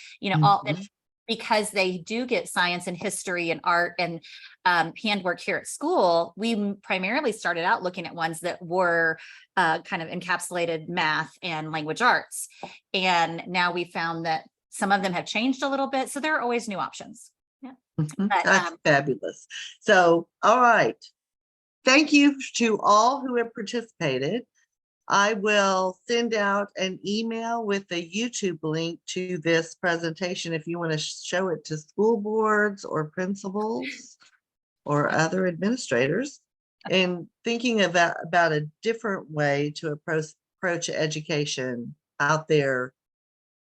all, and because they do get science and history and art and handwork here at school, we primarily started out looking at ones that were kind of encapsulated math and language arts. And now we found that some of them have changed a little bit. So there are always new options. Yeah. But, That's fabulous. So, all right. Thank you to all who have participated. I will send out an email with a YouTube link to this presentation if you want to show it to school boards or principals or other administrators, and thinking about a different way to approach education out there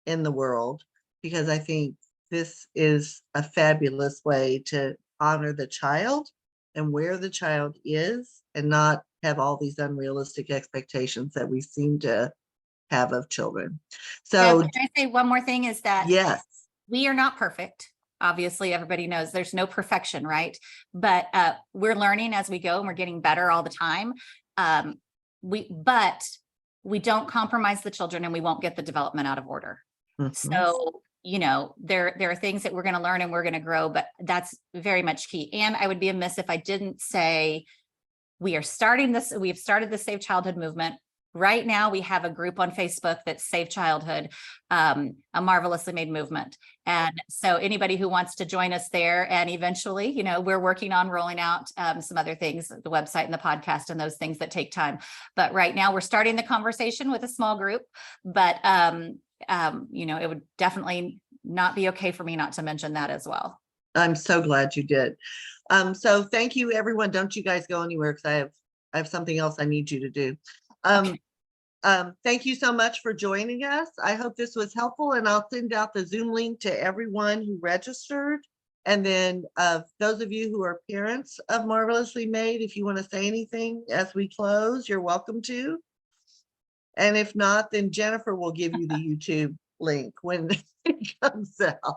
in the world, because I think this is a fabulous way to honor the child and where the child is, and not have all these unrealistic expectations that we seem to have of children. So can I say one more thing, is that yes, we are not perfect. Obviously, everybody knows there's no perfection, right? But we're learning as we go, and we're getting better all the time. But we don't compromise the children, and we won't get the development out of order. So, there are things that we're going to learn and we're going to grow, but that's very much key. And I would be amiss if I didn't say, we have started the Save Childhood movement. Right now, we have a group on Facebook that's Save Childhood, a Marvelously Made movement. And so anybody who wants to join us there, and eventually, we're working on rolling out some other things, the website and the podcast and those things that take time. But right now we're starting the conversation with a small group, but it would definitely not be okay for me not to mention that as well. I'm so glad you did. So thank you, everyone. Don't you guys go anywhere, because I have something else I need you to do. Okay. Thank you so much for joining us. I hope this was helpful, and I'll send out the Zoom link to everyone who registered. And then those of you who are parents of Marvelously Made, if you want to say anything as we close, you're welcome to. And if not, then Jennifer will give you the YouTube link when it comes out.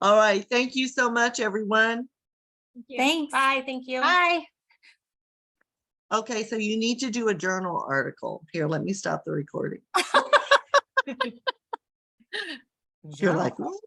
All right. Thank you so much, everyone. Thanks. Bye. Thank you. Bye. Okay, so you need to do a journal article. Here, let me stop the recording. You're like, what?